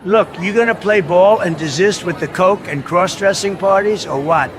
Look, you gonna play ball and desist with the coke and cross-dressing parties, or what?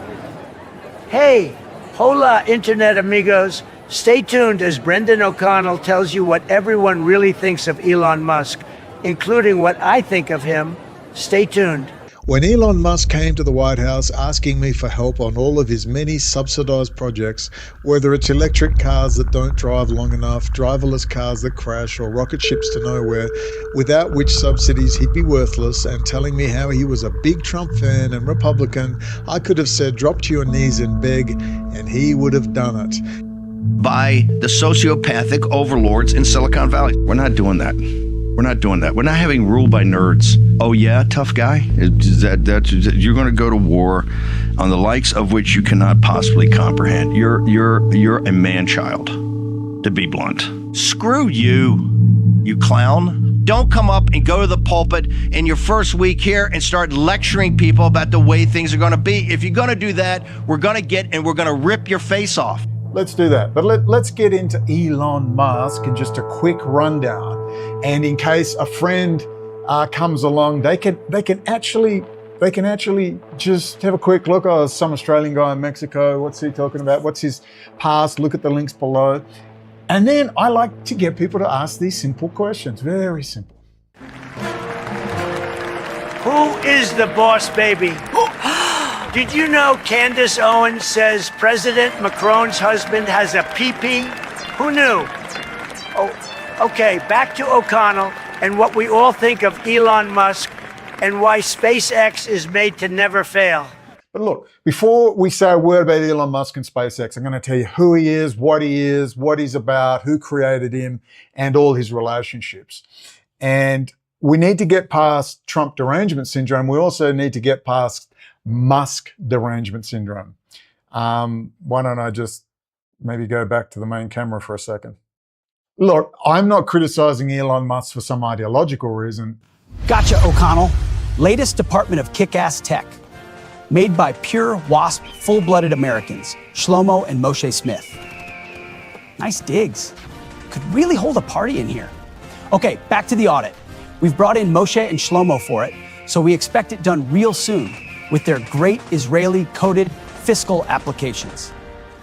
Hey, hola, internet amigos. Stay tuned as Brendon O'Connell tells you what everyone really thinks of Elon Musk, including what I think of him. Stay tuned. When Elon Musk came to the White House asking me for help on all of his many subsidized projects, whether it's electric cars that don't drive long enough, driverless cars that crash, or rocket ships to nowhere, without which subsidies he'd be worthless, and telling me how he was a big Trump fan and Republican, I could have said drop to your knees and beg, and he would have done it. By the sociopathic overlords in Silicon Valley. We're not doing that. We're not doing that. We're not having rule by nerds. Oh yeah, tough guy? You're going to go to war on the likes of which you cannot possibly comprehend. You're a man-child, to be blunt. Screw you, you clown. Don't come up and go to the pulpit in your first week here and start lecturing people about the way things are going to be. If you're going to do that, we're going to rip your face off. Let's do that. But let's get into Elon Musk in just a quick rundown. And in case a friend comes along, they can actually just have a quick look. Oh, some Australian guy in Mexico. What's he talking about? What's his past? Look at the links below. And then I like to get people to ask these simple questions. Very simple. Who is the boss, baby? Did you know Candace Owens says President Macron's husband has a pee-pee? Who knew? Oh, okay, back to O'Connell and what we all think of Elon Musk and why SpaceX is made to never fail. But look, before we say a word about Elon Musk and SpaceX, I'm going to tell you who he is, what he's about, who created him, and all his relationships. And we need to get past Trump derangement syndrome. We also need to get past Musk derangement syndrome. Why don't I just maybe go back to the main camera for a second? Look, I'm not criticizing Elon Musk for some ideological reason. Gotcha, O'Connell. Latest Department of Kick-Ass Tech. Made by pure WASP, full-blooded Americans, Shlomo and Moshe Smith. Nice digs. Could really hold a party in here. Okay, back to the audit. We've brought in Moshe and Shlomo for it, so we expect it done real soon with their great Israeli-coded fiscal applications.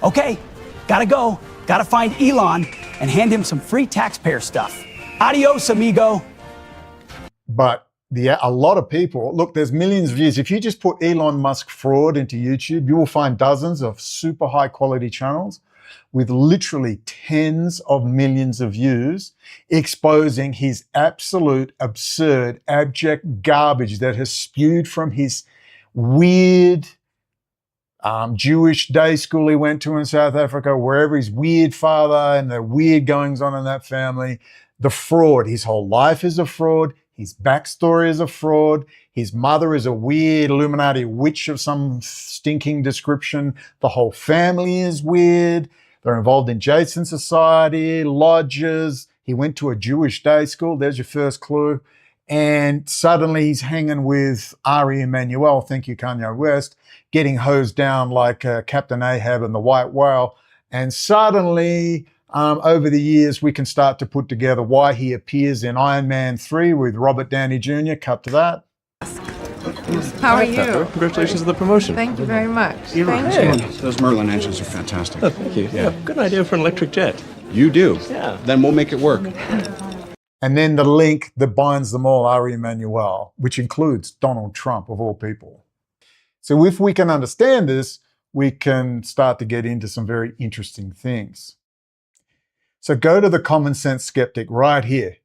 Okay, gotta go. Gotta find Elon and hand him some free taxpayer stuff. Adios, amigo. But a lot of people, look, there's millions of views. If you just put Elon Musk fraud into YouTube, you will find dozens of super high quality channels with literally tens of millions of views exposing his absolute, absurd, abject garbage that has spewed from his weird Jewish day school he went to in South Africa, wherever his weird father and the weird goings on in that family, the fraud. His whole life is a fraud. His backstory is a fraud. His mother is a weird Illuminati witch of some stinking description. The whole family is weird. They're involved in Jason Society, lodges. He went to a Jewish day school. There's your first clue. And suddenly he's hanging with Ari Emanuel, thank you Kanye West, getting hosed down like Captain Ahab and the White Whale. And suddenly, over the years, we can start to put together why he appears in Iron Man 3 with Robert Downey Jr. Cut to that. How are you? Congratulations on the promotion. Thank you very much. Thank you. Those Merlin engines are fantastic. Oh, thank you. Yeah, good idea for an electric jet. You do? Yeah. Then we'll make it work. And then the link that binds them all, Ari Emanuel, which includes Donald Trump, of all people. So if we can understand this, we can start to get into some very interesting things. So go to the Common Sense Skeptic right here.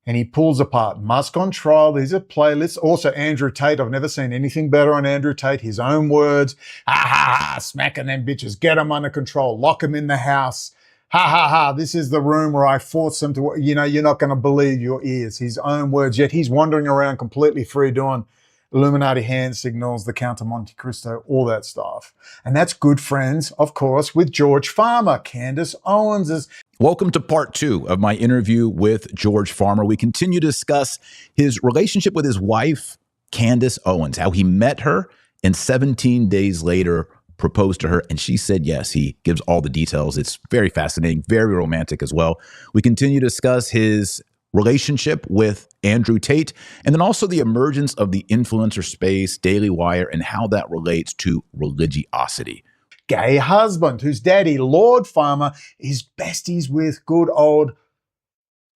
And he pulls apart Musk on trial. These are playlists. Also Andrew Tate. I've never seen anything better on Andrew Tate. His own words. Ha ha ha, smacking them bitches. Get them under control. Lock them in the house. Ha ha ha, this is the room where I force them to, you're not going to believe your ears. His own words, yet he's wandering around completely free doing Illuminati hand signals, the Count of Monte Cristo, all that stuff. And that's good friends, of course, with George Farmer. Candace Owens is... Welcome to part 2 of my interview with George Farmer. We continue to discuss his relationship with his wife, Candace Owens, how he met her and 17 days later proposed to her, and she said yes. He gives all the details. It's very fascinating, very romantic as well. We continue to discuss his relationship with Andrew Tate, and then also the emergence of the influencer space, Daily Wire, and how that relates to religiosity. Gay husband whose daddy, Lord Farmer, is besties with good old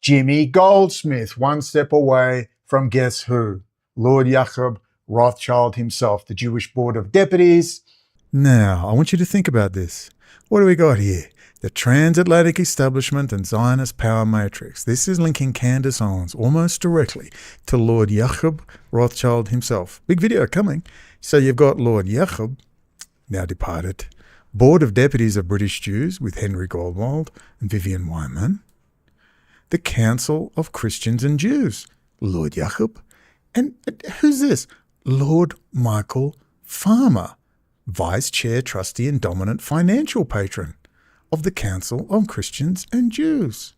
Jimmy Goldsmith, one step away from guess who? Lord Jacob Rothschild himself, the Jewish Board of Deputies. Now, I want you to think about this. What do we got here? The transatlantic establishment and Zionist power matrix. This is linking Candace Owens almost directly to Lord Jacob Rothschild himself. Big video coming. So you've got Lord Jacob, now departed, Board of Deputies of British Jews with Henry Goldwald and Vivian Wyman, the Council of Christians and Jews, Lord Jacob, and who's this? Lord Michael Farmer, Vice Chair, Trustee and Dominant Financial Patron of the Council of Christians and Jews.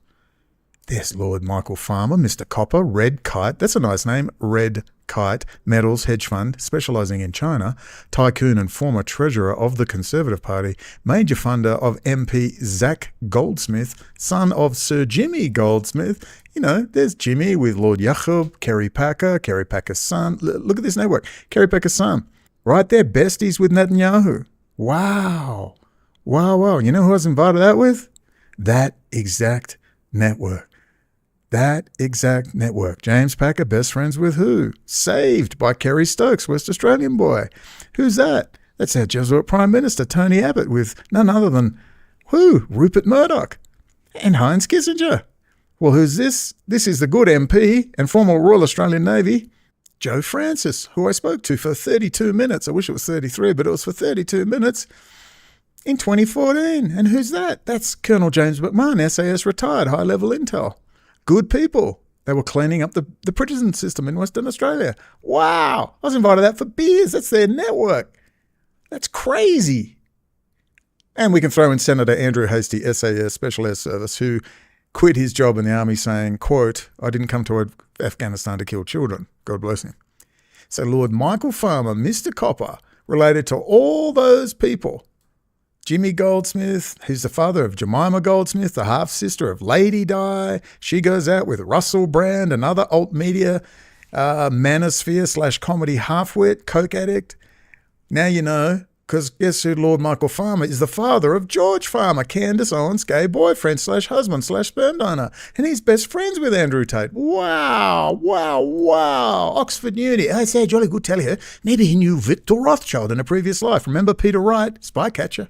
There's Lord Michael Farmer, Mr. Copper, Red Kite, that's a nice name, Red Kite, Metals Hedge Fund, specialising in China, tycoon and former treasurer of the Conservative Party, major funder of MP Zach Goldsmith, son of Sir Jimmy Goldsmith. You know, there's Jimmy with Lord Jacob, Kerry Packer's son. Look at this network, Kerry Packer's son. Right there, besties with Netanyahu. Wow. Wow. You know who I was invited out with? That exact network. James Packer, best friends with who? Saved by Kerry Stokes, West Australian boy. Who's that? That's our Jesuit Prime Minister, Tony Abbott, with none other than who? Rupert Murdoch and Heinz Kissinger. Well, who's this? This is the good MP and former Royal Australian Navy, Joe Francis, who I spoke to for 32 minutes. I wish it was 33, but it was for 32 minutes in 2014. And who's that? That's Colonel James McMahon, SAS retired, high-level intel. Good people. They were cleaning up the prison system in Western Australia. Wow. I was invited out for beers. That's their network. That's crazy. And we can throw in Senator Andrew Hastie, SAS, Special Air Service, who quit his job in the army saying, quote, I didn't come to Afghanistan to kill children. God bless him. So Lord Michael Farmer, Mr. Copper, related to all those people. Jimmy Goldsmith, who's the father of Jemima Goldsmith, the half-sister of Lady Di. She goes out with Russell Brand, another alt media manosphere / comedy half-wit, coke addict. Now you know, because guess who Lord Michael Farmer is? The father of George Farmer, Candace Owens' gay boyfriend / husband / sperm donor. And he's best friends with Andrew Tate. Wow. Oxford Uni. I say, jolly good tell you, maybe he knew Victor Rothschild in a previous life. Remember Peter Wright, spy catcher?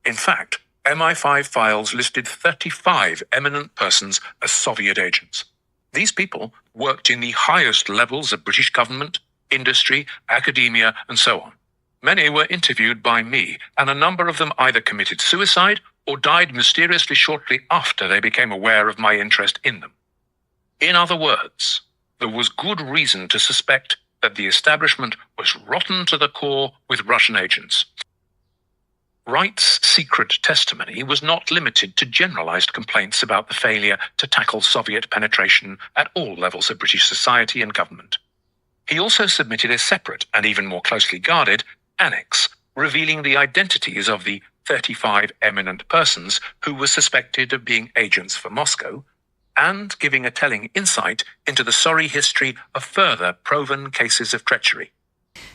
In fact, MI5 files listed 35 eminent persons as Soviet agents. These people worked in the highest levels of British government, industry, academia, and so on. Many were interviewed by me, and a number of them either committed suicide or died mysteriously shortly after they became aware of my interest in them. In other words, there was good reason to suspect that the establishment was rotten to the core with Russian agents. Wright's secret testimony was not limited to generalized complaints about the failure to tackle Soviet penetration at all levels of British society and government. He also submitted a separate and even more closely guarded annex revealing the identities of the 35 eminent persons who were suspected of being agents for Moscow, and giving a telling insight into the sorry history of further proven cases of treachery.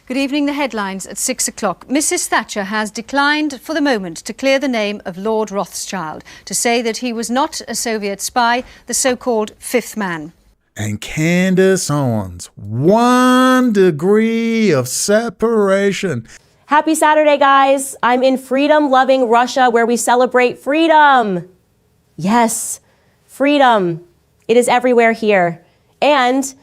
Good evening. The headlines at 6 o'clock. Mrs. Thatcher has declined for the moment to clear the name of Lord Rothschild, to say that he was not a Soviet spy, the so-called fifth man. And Candace Owens, 1 degree of separation. Happy Saturday, guys. I'm in freedom-loving Russia, where we celebrate freedom. Yes, freedom. It is everywhere here. And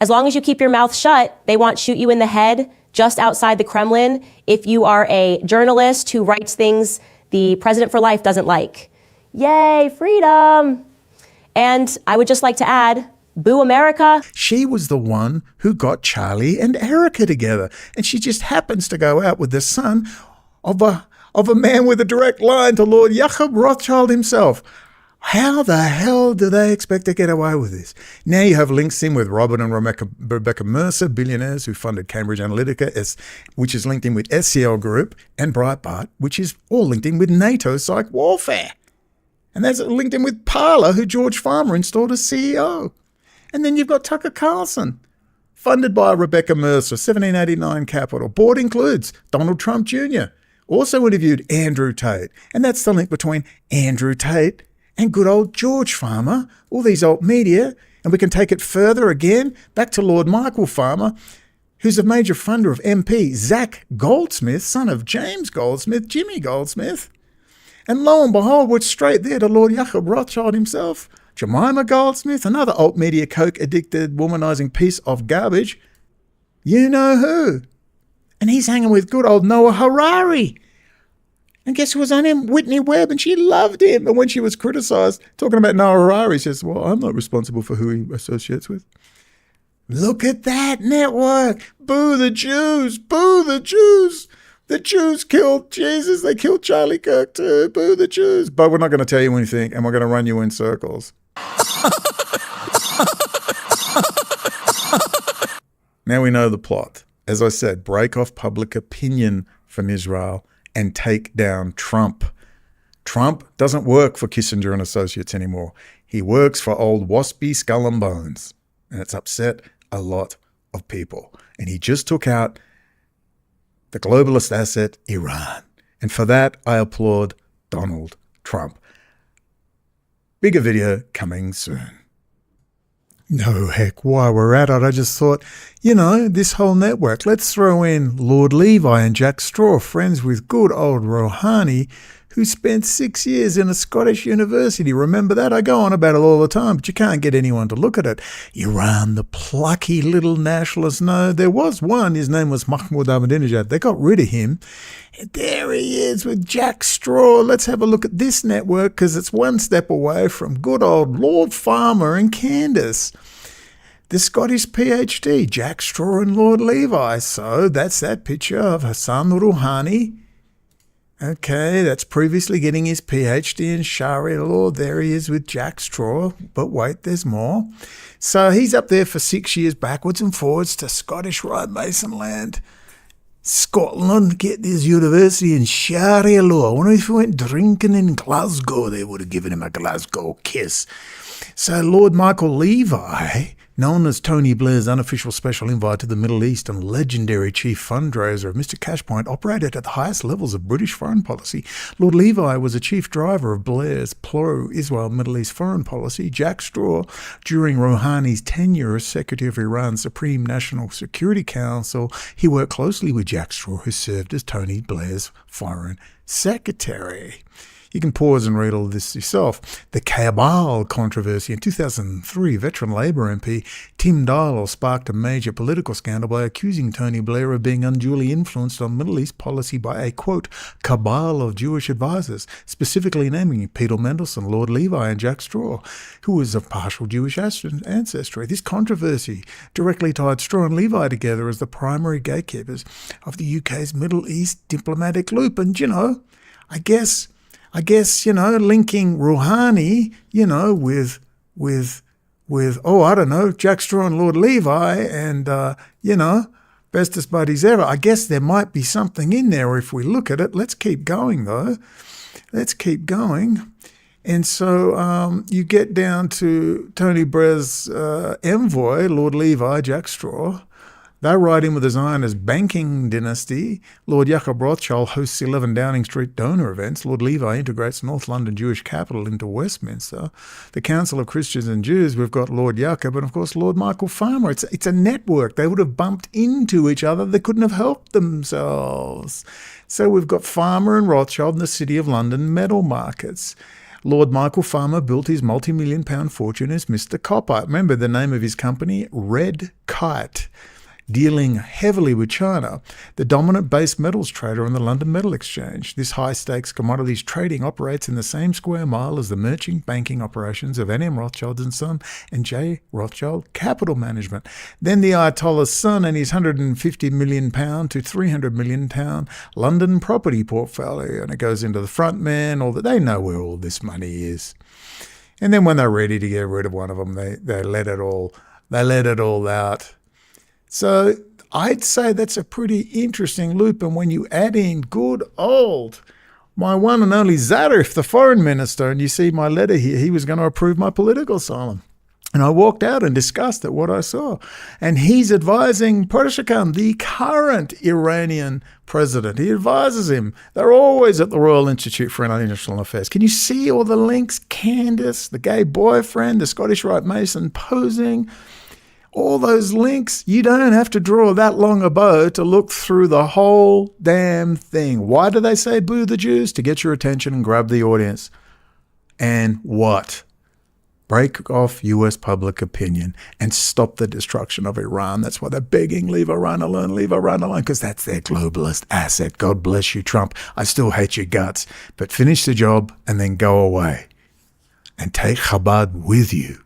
as long as you keep your mouth shut, they won't shoot you in the head just outside the Kremlin if you are a journalist who writes things the president for life doesn't like. Yay, freedom. And I would just like to add, boo America. She was the one who got Charlie and Erica together, and she just happens to go out with the son of a man with a direct line to Lord Jacob Rothschild himself. How the hell do they expect to get away with this? Now you have links in with Robert and Rebecca Mercer, billionaires who funded Cambridge Analytica, which is linked in with SCL Group, and Breitbart, which is all linked in with NATO psych warfare. And that's linked in with Parler, who George Farmer installed as CEO. And then you've got Tucker Carlson, funded by Rebecca Mercer, 1789 Capital. Board includes Donald Trump Jr., also interviewed Andrew Tate. And that's the link between Andrew Tate and good old George Farmer, all these old media. And we can take it further again, back to Lord Michael Farmer, who's a major funder of MP Zach Goldsmith, son of James Goldsmith, Jimmy Goldsmith. And lo and behold, we're straight there to Lord Jacob Rothschild himself, Jemima Goldsmith, another alt media coke-addicted, womanizing piece of garbage. You know who. And he's hanging with good old Noah Harari. And guess who was on him? Whitney Webb, and she loved him. And when she was criticized, talking about Noah Harari, she says, well, I'm not responsible for who he associates with. Look at that network. Boo the Jews. Boo the Jews. The Jews killed Jesus. They killed Charlie Kirk too. Boo the Jews. But we're not going to tell you anything, and we're going to run you in circles. Now we know the plot. As I said, break off public opinion from Israel and take down Trump. Trump doesn't work for Kissinger and Associates anymore. He works for old waspy Skull and Bones. And it's upset a lot of people. And he just took out the globalist asset, Iran. And for that, I applaud Donald Trump. Bigger video coming soon. No, heck, while we're at it, I just thought, this whole network, let's throw in Lord Levi and Jack Straw, friends with good old Rouhani, who spent 6 years in a Scottish university. Remember that? I go on about it all the time, but you can't get anyone to look at it. Iran, the plucky little nationalist. No, there was one. His name was Mahmoud Ahmadinejad. They got rid of him. And there he is with Jack Straw. Let's have a look at this network because it's one step away from good old Lord Farmer and Candace. The Scottish PhD, Jack Straw and Lord Levi. So that's that picture of Hassan Rouhani. Okay, that's previously getting his PhD in Sharia law. There he is with Jack Straw. But wait, there's more. So he's up there for 6 years backwards and forwards to Scottish Rite Mason land. Scotland, get this university in Sharia law. I wonder if he went drinking in Glasgow, they would have given him a Glasgow kiss. So Lord Michael Levi, known as Tony Blair's unofficial special invite to the Middle East and legendary chief fundraiser of Mr. Cashpoint, operated at the highest levels of British foreign policy. Lord Levi was a chief driver of Blair's pro-Israel Middle East foreign policy. Jack Straw, during Rouhani's tenure as Secretary of Iran's Supreme National Security Council, he worked closely with Jack Straw, who served as Tony Blair's foreign secretary. You can pause and read all of this yourself. The Cabal controversy in 2003, veteran Labor MP Tim Dial sparked a major political scandal by accusing Tony Blair of being unduly influenced on Middle East policy by a, quote, cabal of Jewish advisors, specifically naming Peter Mendelsohn, Lord Levi and Jack Straw, who was of partial Jewish ancestry. This controversy directly tied Straw and Levi together as the primary gatekeepers of the UK's Middle East diplomatic loop. And, I guess, linking Rouhani, with Jack Straw and Lord Levi and, bestest buddies ever. I guess there might be something in there if we look at it. Let's keep going, though. Let's keep going. And so you get down to Tony Blair's envoy, Lord Levi, Jack Straw. They ride in with the Zionist banking dynasty. Lord Jacob Rothschild hosts 11 Downing Street donor events. Lord Levi integrates North London Jewish capital into Westminster. The Council of Christians and Jews, we've got Lord Jacob and, of course, Lord Michael Farmer. It's a network. They would have bumped into each other. They couldn't have helped themselves. So we've got Farmer and Rothschild in the City of London metal markets. Lord Michael Farmer built his multi-million-pound fortune as Mr. Copper. Remember the name of his company? Red Kite. Dealing heavily with China, the dominant base metals trader on the London Metal Exchange. This high-stakes commodities trading operates in the same square mile as the merchant banking operations of N.M. Rothschild & Son and J. Rothschild Capital Management. Then the Ayatollah's son and his £150 million to £300 million London property portfolio. And it goes into the front man, all that. They know where all this money is. And then when they're ready to get rid of one of them, they let it all out. So I'd say that's a pretty interesting loop. And when you add in good old, my one and only Zarif, the foreign minister, and you see my letter here, he was going to approve my political asylum. And I walked out and discussed it, what I saw. And he's advising Pezeshkian, the current Iranian president. He advises him. They're always at the Royal Institute for International Affairs. Can you see all the links? Candace, the gay boyfriend, the Scottish Rite Mason posing. All those links. You don't have to draw that long a bow to look through the whole damn thing. Why do they say boo the Jews? To get your attention and grab the audience. And what? Break off US public opinion and stop the destruction of Iran. That's why they're begging, leave Iran alone, because that's their globalist asset. God bless you, Trump. I still hate your guts, but finish the job and then go away. And take Chabad with you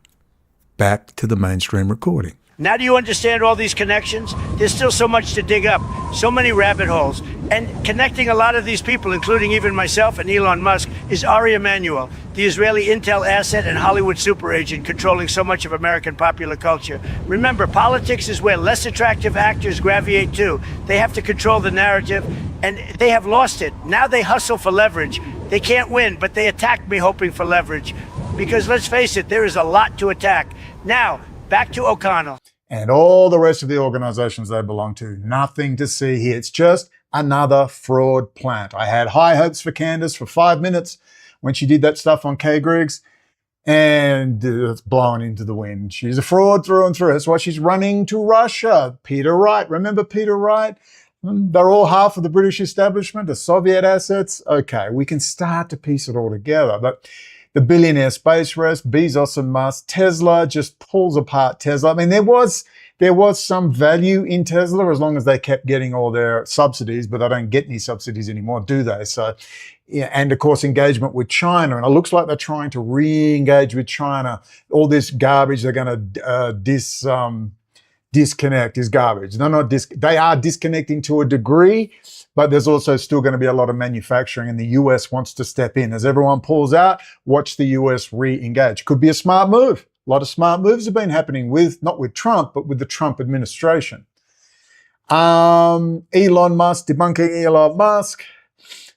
back to the mainstream recording. Now do you understand all these connections? There's still so much to dig up, so many rabbit holes. And connecting a lot of these people, including even myself and Elon Musk, is Ari Emanuel, the Israeli intel asset and Hollywood super agent controlling so much of American popular culture. Remember, politics is where less attractive actors gravitate to. They have to control the narrative, and they have lost it. Now they hustle for leverage. They can't win, but they attack me hoping for leverage. Because let's face it, there is a lot to attack. Now, back to OConnell. And all the rest of the organizations they belong to. Nothing to see here. It's just another fraud plant. I had high hopes for Candace for 5 minutes when she did that stuff on K. Griggs, and it's blown into the wind. She's a fraud through and through. That's why she's running to Russia. Peter Wright. Remember Peter Wright? They're all half of the British establishment, the Soviet assets. Okay, we can start to piece it all together. But the billionaire space race, Bezos and Musk, Tesla just pulls apart Tesla. I mean, there was some value in Tesla as long as they kept getting all their subsidies, but they don't get any subsidies anymore, do they? So, yeah, and of course, engagement with China. And it looks like they're trying to re-engage with China. All this garbage they're going to disconnect is garbage. They are disconnecting to a degree, but there's also still going to be a lot of manufacturing, and the US wants to step in. As everyone pulls out, watch the US re-engage. Could be a smart move. A lot of smart moves have been happening not with Trump, but with the Trump administration. Elon Musk, debunking Elon Musk,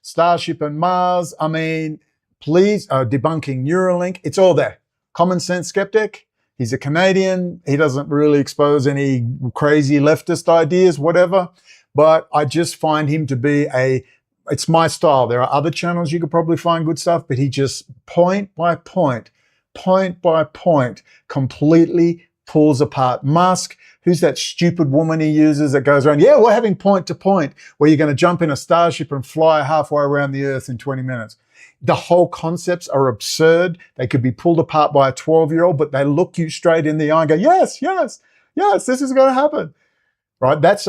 Starship and Mars. I mean, please, debunking Neuralink. It's all there. Common sense skeptic. He's a Canadian. He doesn't really expose any crazy leftist ideas, whatever. But I just find him to be it's my style. There are other channels you could probably find good stuff, but he just point by point, completely pulls apart Musk. Who's that stupid woman he uses that goes around? Yeah, we're having point to point where you're going to jump in a starship and fly halfway around the earth in 20 minutes. The whole concepts are absurd. They could be pulled apart by a 12-year-old, but they look you straight in the eye and go, yes, this is going to happen. Right? That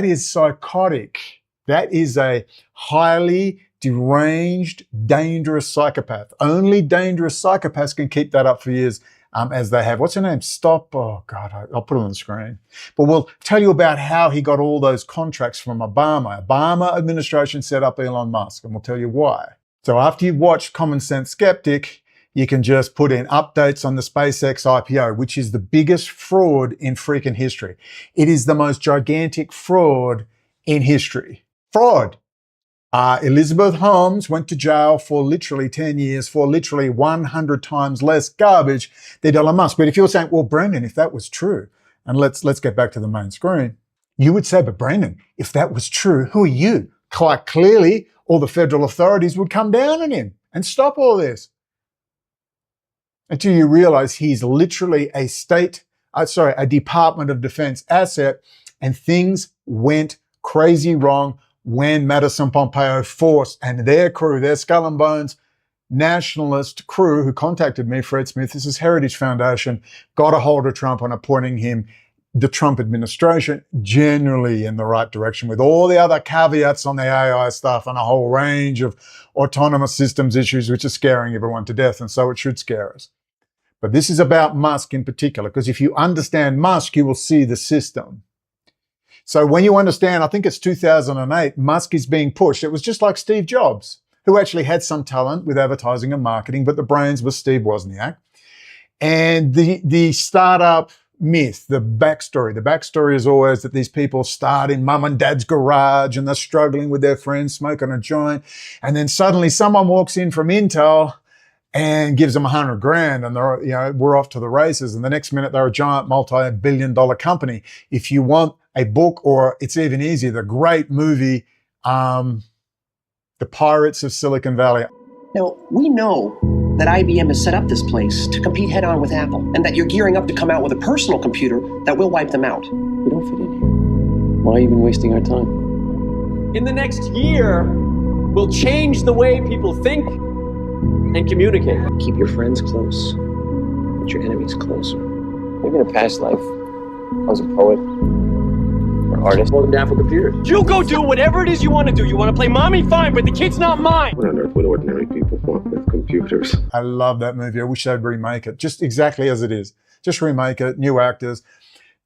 is psychotic. That is a highly deranged, dangerous psychopath. Only dangerous psychopaths can keep that up for years, as they have. What's her name? Oh God, I'll put it on the screen. But we'll tell you about how he got all those contracts from Obama. Obama administration set up Elon Musk, and we'll tell you why. So after you've watched Common Sense Skeptic, you can just put in updates on the SpaceX IPO, which is the biggest fraud in freaking history. It is the most gigantic fraud in history. Fraud. Elizabeth Holmes went to jail for literally 10 years for literally 100 times less garbage than Elon Musk. But if you're saying, well, Brendon, if that was true, and let's get back to the main screen, you would say, but Brendon, if that was true, who are you? Quite clearly, all the federal authorities would come down on him and stop all this. Until you realize he's literally a Department of Defense asset, and things went crazy wrong when Madison Pompeo forced, and their crew, their skull and bones nationalist crew who contacted me, Fred Smith, this is Heritage Foundation, got a hold of Trump and appointing him the Trump administration generally in the right direction, with all the other caveats on the AI stuff and a whole range of autonomous systems issues which are scaring everyone to death, and so it should scare us. But this is about Musk in particular, because if you understand Musk, you will see the system. So when you understand, I think it's 2008, Musk is being pushed. It was just like Steve Jobs, who actually had some talent with advertising and marketing, but the brains was Steve Wozniak. And the startup myth, the backstory is always that these people start in mum and dad's garage and they're struggling with their friends, smoking a joint. And then suddenly someone walks in from Intel and gives them $100,000 and they're, we're off to the races. And the next minute they're a giant multi-billion-dollar company. If you want a book, or it's even easier, the great movie, The Pirates of Silicon Valley. Now, we know that IBM has set up this place to compete head-on with Apple, and that you're gearing up to come out with a personal computer that will wipe them out. We don't fit in here. Why even wasting our time? In the next year, we'll change the way people think and communicate. Keep your friends close, but your enemies closer. Maybe in a past life, I was a poet or artist. Welcome to Apple Computers. You go do whatever it is you want to do. You want to play mommy? Fine, but the kid's not mine. What on earth would ordinary people want with computers? I love that movie. I wish they'd remake it just exactly as it is. Just remake it, new actors,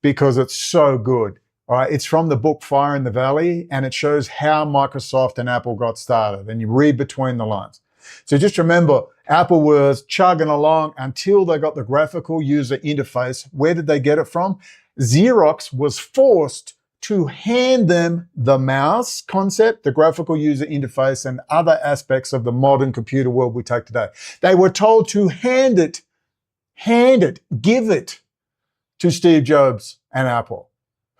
because it's so good. All right, it's from the book Fire in the Valley, and it shows how Microsoft and Apple got started, and you read between the lines. So just remember, Apple was chugging along until they got the graphical user interface. Where did they get it from? Xerox was forced to hand them the mouse concept, the graphical user interface, and other aspects of the modern computer world we take today. They were told to hand it, give it to Steve Jobs and Apple.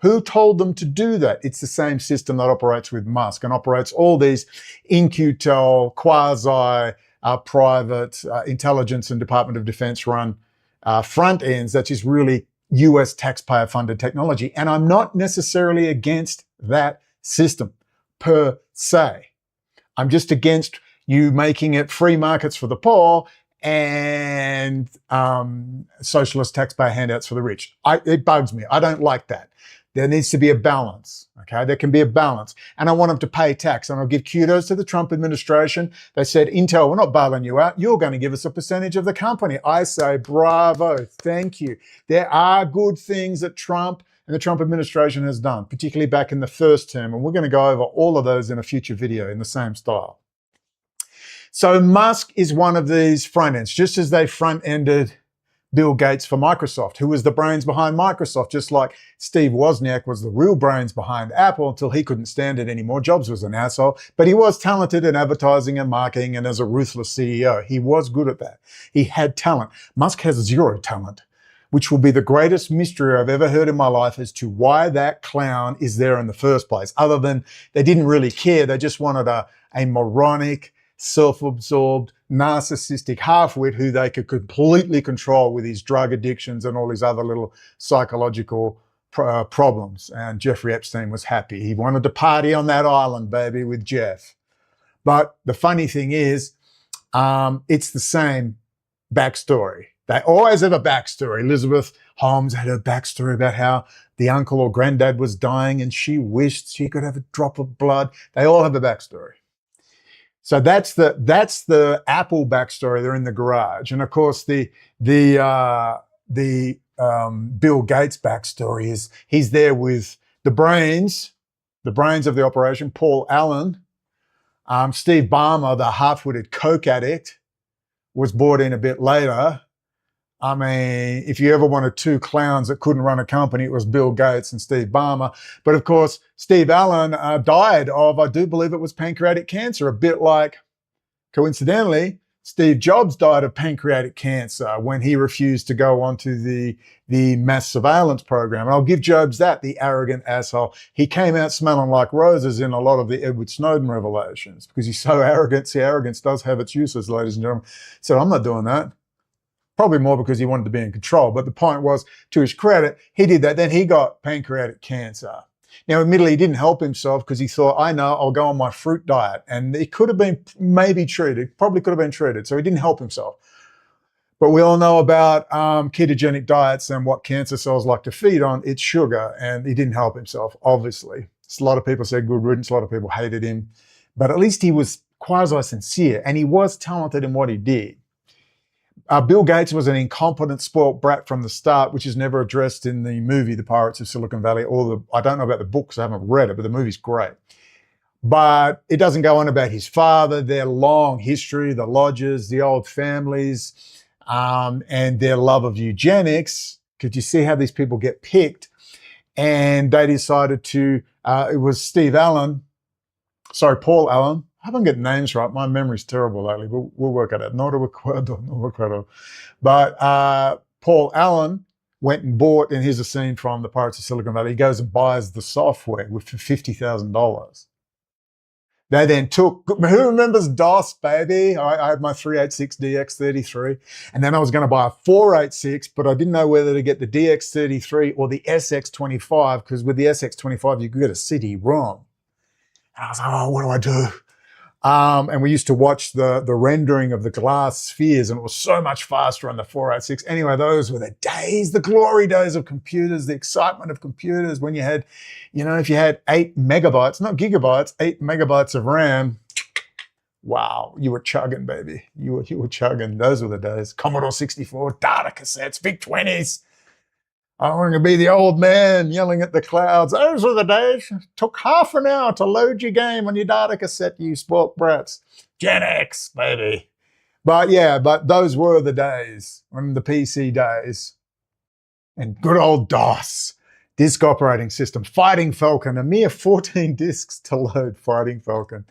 Who told them to do that? It's the same system that operates with Musk and operates all these in-QTEL, quasi-private intelligence and Department of Defense run front ends that is really US taxpayer-funded technology. And I'm not necessarily against that system per se. I'm just against you making it free markets for the poor and socialist taxpayer handouts for the rich. It bugs me. I don't like that. There needs to be a balance, okay? There can be a balance. And I want them to pay tax. And I'll give kudos to the Trump administration. They said, Intel, we're not bailing you out. You're going to give us a percentage of the company. I say, bravo, thank you. There are good things that Trump and the Trump administration has done, particularly back in the first term. And we're going to go over all of those in a future video in the same style. So Musk is one of these front ends, just as they front-ended Bill Gates for Microsoft, who was the brains behind Microsoft, just like Steve Wozniak was the real brains behind Apple until he couldn't stand it anymore. Jobs was an asshole, but he was talented in advertising and marketing and as a ruthless CEO. He was good at that. He had talent. Musk has zero talent, which will be the greatest mystery I've ever heard in my life as to why that clown is there in the first place, other than they didn't really care. They just wanted a moronic, self-absorbed, narcissistic half-wit who they could completely control with his drug addictions and all his other little psychological problems. And Jeffrey Epstein was happy. He wanted to party on that island, baby, with Jeff. But the funny thing is, it's the same backstory. They always have a backstory. Elizabeth Holmes had her backstory about how the uncle or granddad was dying and she wished she could have a drop of blood. They all have a backstory. So that's the Apple backstory. They're in the garage, and of course the Bill Gates backstory is he's there with the brains of the operation, Paul Allen. Steve Ballmer, the half-witted coke addict, was brought in a bit later. I mean, if you ever wanted two clowns that couldn't run a company, it was Bill Gates and Steve Ballmer. But of course, Steve Allen died of, I do believe it was pancreatic cancer, a bit like, coincidentally, Steve Jobs died of pancreatic cancer when he refused to go onto the mass surveillance program. And I'll give Jobs that, the arrogant asshole. He came out smelling like roses in a lot of the Edward Snowden revelations because he's so arrogant. See, arrogance does have its uses, ladies and gentlemen. So I'm not doing that. Probably more because he wanted to be in control. But the point was, to his credit, he did that. Then he got pancreatic cancer. Now, admittedly, he didn't help himself because he thought, I know, I'll go on my fruit diet. And it could have been maybe treated, probably could have been treated. So he didn't help himself. But we all know about ketogenic diets and what cancer cells like to feed on. It's sugar. And he didn't help himself, obviously. A lot of people said good riddance. A lot of people hated him. But at least he was quasi-sincere. And he was talented in what he did. Bill Gates was an incompetent, spoilt brat from the start, which is never addressed in the movie, The Pirates of Silicon Valley, I don't know about the books, I haven't read it, but the movie's great. But it doesn't go on about his father, their long history, the lodges, the old families, and their love of eugenics. Could you see how these people get picked? And they decided to, it was Paul Allen, haven't got names right. My memory's terrible lately, but we'll work at it. No recuerdo. But Paul Allen went and bought, and here's a scene from the Pirates of Silicon Valley. He goes and buys the software for $50,000. They then took, who remembers DOS, baby? I had my 386 DX33, and then I was going to buy a 486, but I didn't know whether to get the DX33 or the SX25, because with the SX25, you could get a CD-ROM. And I was like, oh, what do I do? And we used to watch the rendering of the glass spheres, and it was so much faster on the 486. Anyway, those were the days, the glory days of computers, the excitement of computers when you had, if you had 8 megabytes, not gigabytes, 8 megabytes of RAM, wow, you were chugging, baby. You were chugging. Those were the days. Commodore 64, data cassettes, VIC-20s. I want to be the old man yelling at the clouds. Those were the days. It took half an hour to load your game on your data cassette, you spoilt brats. Gen X, baby. But those were the days, when the PC days. And good old DOS, disk operating system, Fighting Falcon, a mere 14 disks to load Fighting Falcon.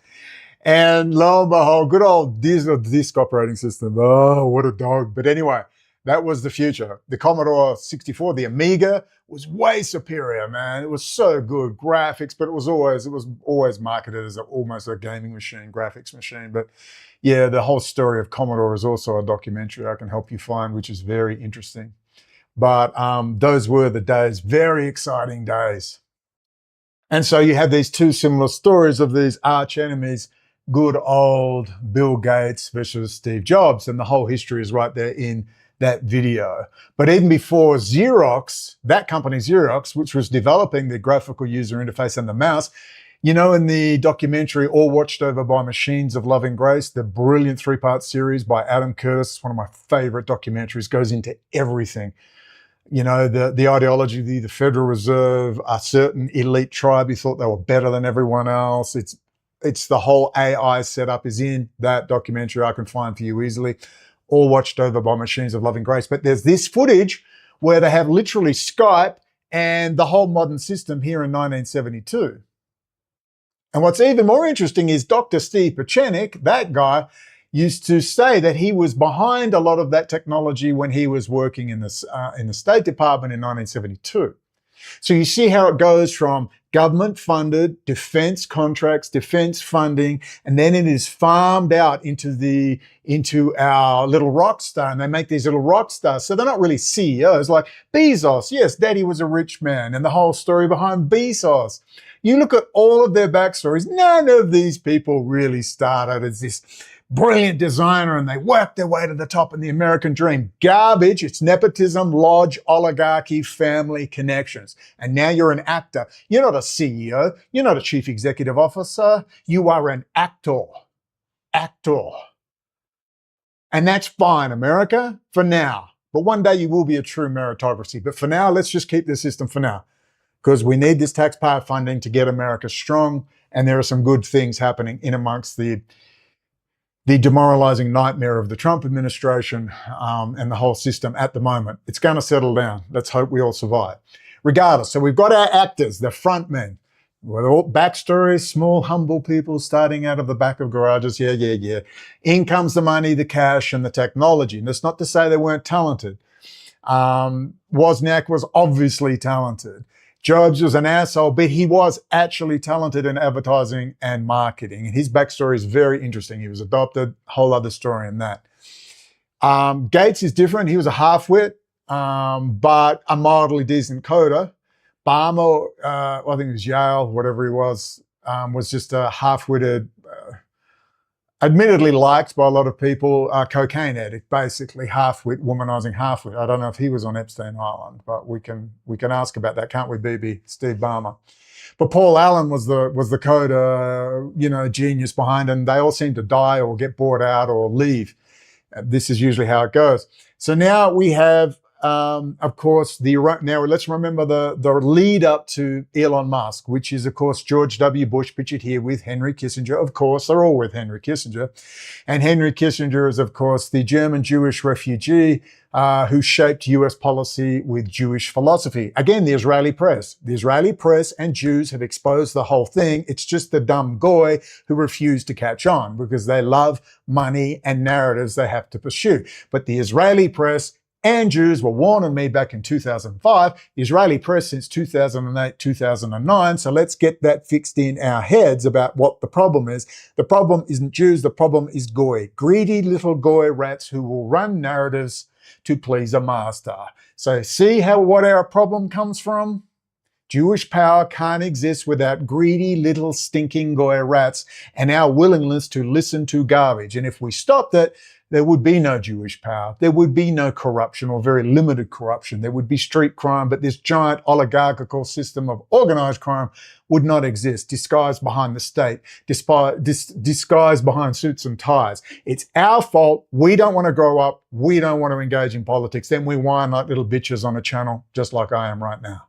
And lo and behold, good old disk operating system. Oh, what a dog. But anyway, that was the future. The Commodore 64, the Amiga, was way superior, man. It was so good, graphics, but it was always marketed as almost a gaming machine, graphics machine. But yeah, the whole story of Commodore is also a documentary I can help you find, which is very interesting. But those were the days, very exciting days. And so you have these two similar stories of these arch enemies, good old Bill Gates versus Steve Jobs, and the whole history is right there in that video. But even before Xerox, that company Xerox, which was developing the graphical user interface and the mouse, in the documentary All Watched Over by Machines of Loving Grace, the brilliant 3-part series by Adam Curtis, one of my favorite documentaries, goes into everything. The ideology of the Federal Reserve, a certain elite tribe who thought they were better than everyone else. It's the whole AI setup is in that documentary I can find for you easily. All Watched Over by Machines of Loving Grace. But there's this footage where they have literally Skype and the whole modern system here in 1972. And what's even more interesting is Dr. Steve Pieczenik, that guy, used to say that he was behind a lot of that technology when he was working in the State Department in 1972. So you see how it goes from government-funded defense contracts, defense funding, and then it is farmed out into our little rock star, and they make these little rock stars. So they're not really CEOs, like Bezos. Yes, Daddy was a rich man, and the whole story behind Bezos. You look at all of their backstories, none of these people really started as this brilliant designer and they worked their way to the top in the American dream. Garbage. It's nepotism, lodge, oligarchy, family connections. And now you're an actor. You're not a CEO. You're not a chief executive officer. You are an actor. Actor. And that's fine, America, for now. But one day you will be a true meritocracy. But for now, let's just keep the system for now, because we need this taxpayer funding to get America strong. And there are some good things happening in amongst the demoralizing nightmare of the Trump administration and the whole system at the moment. It's going to settle down. Let's hope we all survive. Regardless, so we've got our actors, the front men. With all backstories, small, humble people starting out of the back of garages. Yeah. In comes the money, the cash, and the technology. And that's not to say they weren't talented. Wozniak was obviously talented. Jobs was an asshole, but he was actually talented in advertising and marketing. And his backstory is very interesting. He was adopted, whole other story in that. Gates is different. He was a half-wit, but a mildly decent coder. Balmer, I think it was Yale, whatever he was just a half-witted, admittedly liked by a lot of people, cocaine addict, basically half-wit, womanizing half-wit. I don't know if he was on Epstein Island, but we can ask about that, can't we, BB? Steve Ballmer. But Paul Allen was the coder, genius behind, and they all seem to die or get bought out or leave. This is usually how it goes. So now we have of course, now let's remember the lead up to Elon Musk, which is, of course, George W. Bush, pictured here with Henry Kissinger. Of course, they're all with Henry Kissinger. And Henry Kissinger is, of course, the German Jewish refugee who shaped US policy with Jewish philosophy. Again, the Israeli press. The Israeli press and Jews have exposed the whole thing. It's just the dumb goy who refuse to catch on because they love money and narratives they have to pursue. But the Israeli press and Jews were warning me back in 2005, the Israeli press since 2008, 2009. So let's get that fixed in our heads about what the problem is. The problem isn't Jews, the problem is goy. Greedy little goy rats who will run narratives to please a master. So see what our problem comes from? Jewish power can't exist without greedy little stinking goy rats and our willingness to listen to garbage. And if we stopped it, there would be no Jewish power. There would be no corruption or very limited corruption. There would be street crime, but this giant oligarchical system of organized crime would not exist, disguised behind the state, disguised behind suits and ties. It's our fault. We don't want to grow up. We don't want to engage in politics. Then we whine like little bitches on a channel, just like I am right now.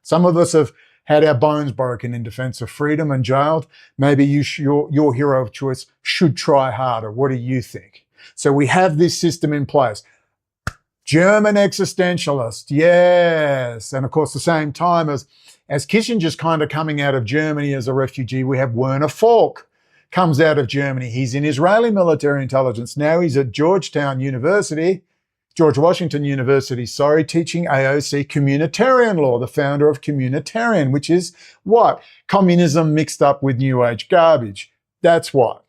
Some of us have had our bones broken in defense of freedom and jailed. Maybe your hero of choice should try harder. What do you think? So we have this system in place. German existentialist, yes. And of course, the same time as Kissinger's kind of coming out of Germany as a refugee, we have Werner Falk comes out of Germany. He's in Israeli military intelligence. Now he's at George Washington University, teaching AOC communitarian law, the founder of communitarian, which is what? Communism mixed up with New Age garbage. That's what.